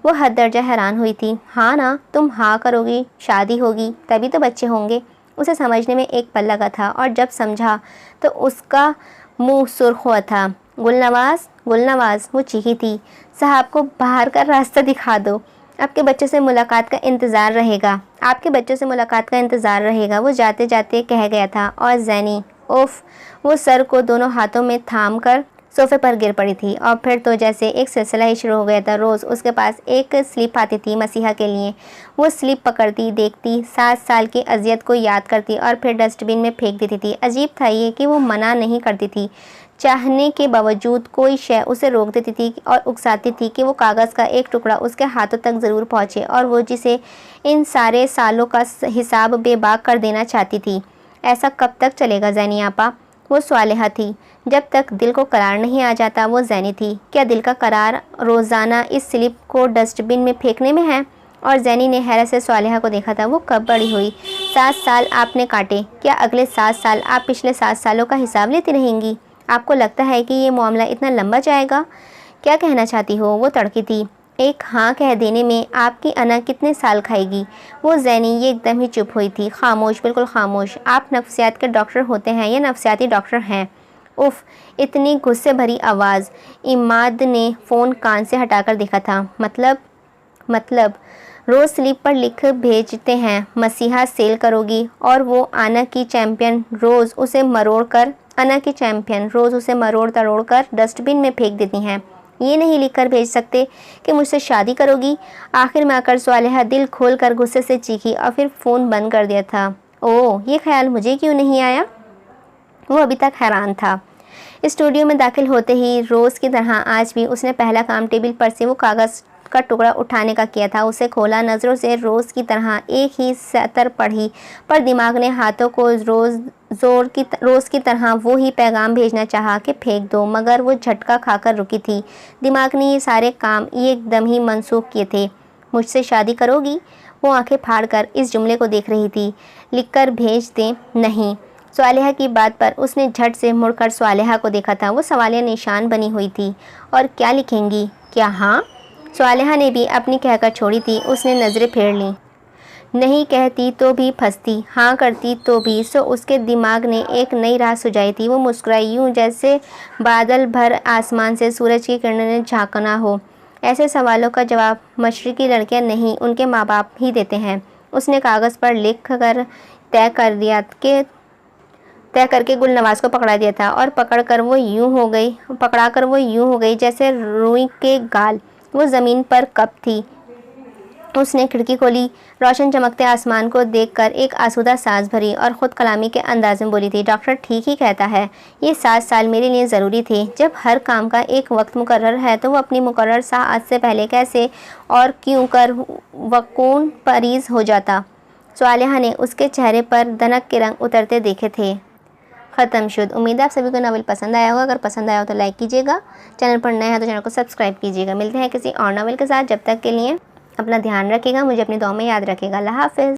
वो हद दर्जा हैरान हुई थी। हाँ ना, तुम हाँ करोगी, शादी होगी, तभी तो बच्चे होंगे। उसे समझने में एक पल लगा था और जब समझा तो उसका मुंह सुर्ख हुआ था। गुलनवाज, गुलनवाज, वो चीखी थी, साहब को बाहर का रास्ता दिखा दो। आपके बच्चों से मुलाकात का इंतज़ार रहेगा, आपके बच्चों से मुलाकात का इंतज़ार रहेगा, वो जाते जाते कह गया था। और ज़ैनी, उफ़, वो सर को दोनों हाथों में थाम कर सोफ़े पर गिर पड़ी थी। और फिर तो जैसे एक सिलसिला ही शुरू हो गया था। रोज़ उसके पास एक स्लिप आती थी मसीहा के लिए। वो स्लिप पकड़ती, देखती, 7 साल की अजियत को याद करती और फिर डस्टबिन में फेंक देती थी। अजीब था ये कि वो मना नहीं करती थी। चाहने के बावजूद कोई शय उसे रोक देती थी और उकसाती थी कि वो कागज़ का एक टुकड़ा उसके हाथों तक ज़रूर पहुँचे, और वो जिसे इन सारे सालों का हिसाब बेबाक कर देना चाहती थी। ऐसा कब तक चलेगा ज़ैनी आपा? वो स्वालिहा थी। जब तक दिल को करार नहीं आ जाता वो ज़ैनी थी। क्या दिल का करार रोज़ाना इस स्लिप को डस्टबिन में फेंकने में है? और ज़ैनी ने हैरत से स्वालिहा को देखा था। वो कब बड़ी हुई? 7 साल आपने काटे, क्या अगले 7 साल आप पिछले 7 सालों का हिसाब लेती रहेंगी? आपको लगता है कि ये मामला इतना लंबा जाएगा? क्या कहना चाहती हो? वो तड़की थी। एक हाँ कह देने में आपकी अना कितने साल खाएगी? वो ज़ैनी ये एकदम ही चुप हुई थी, खामोश, बिल्कुल खामोश। आप नफ्सियात के डॉक्टर होते हैं या नफ्सियाती डॉक्टर हैं? उफ़, इतनी गुस्से भरी आवाज़। इमाद ने फ़ोन कान से हटाकर देखा था। मतलब रोज़ स्लिप पर लिख भेजते हैं मसीहा सेल करोगी, और वो आना की चैम्पियन रोज़ उसे मरोड़ तरोड़ कर डस्टबिन में फेंक देती हैं। ये नहीं लिखकर भेज सकते कि मुझसे शादी करोगी? आखिर में आकर सालेहा दिल खोल कर गुस्से से चीखी और फिर फ़ोन बंद कर दिया था। ओह, ये ख्याल मुझे क्यों नहीं आया? वो अभी तक हैरान था। स्टूडियो में दाखिल होते ही रोज़ की तरह आज भी उसने पहला काम टेबल पर से वो कागज़ का टुकड़ा उठाने का किया था। उसे खोला, नज़रों से रोज़ की तरह एक ही सतर पढ़ी, पर दिमाग ने हाथों को रोज़ की तरह वो ही पैगाम भेजना चाहा कि फेंक दो, मगर वो झटका खाकर रुकी थी। दिमाग ने ये सारे काम एकदम ही मनसूख किए थे। मुझसे शादी करोगी? वो आंखें फाड़ कर इस जुमले को देख रही थी। लिखकर भेज दें? नहीं। सालेहा की बात पर उसने झट से मुड़कर सालेहा को देखा था। वो सवालिया निशान बनी हुई थी। और क्या लिखेंगी? क्या हाँ? सालेहा ने भी अपनी कहकर छोड़ी थी। उसने नज़रें फेर लीं। नहीं कहती तो भी फंसती, हाँ करती तो भी। सो उसके दिमाग ने एक नई राह सुझाई थी। वो मुस्कुराई, यूँ जैसे बादल भर आसमान से सूरज की किरणों ने झांकना हो। ऐसे सवालों का जवाब मशरिकी लड़कियां नहीं, उनके माँ बाप ही देते हैं। उसने कागज़ पर लिख कर तय करके गुलनवाज को पकड़ा दिया था और पकड़ाकर वो यूं हो गई जैसे रुई के गाल। वो ज़मीन पर कब थी। उसने खिड़की खोली। रोशन चमकते आसमान को देखकर एक आसूदा सांस भरी और ख़ुद कलामी के अंदाज में बोली थी, डॉक्टर ठीक ही कहता है। ये 7 साल मेरे लिए ज़रूरी थे। जब हर काम का एक वक्त मुकर्रर है तो वो अपनी मुकर्रर साआत से पहले कैसे और क्यों कर वकून परीज हो जाता। सालेहा ने उसके चेहरे पर दनक के रंग उतरते देखे थे। ख़त्म शुद। उम्मीद है आप सभी को नावल पसंद आया होगा। अगर पसंद आया हो तो लाइक कीजिएगा। चैनल पर नए हैं तो चैनल को सब्सक्राइब कीजिएगा। मिलते हैं किसी और नावल के साथ। जब तक के लिए अपना ध्यान रखिएगा, मुझे अपनी दुआ में याद रखिएगा। अल्लाह हाफ़िज़।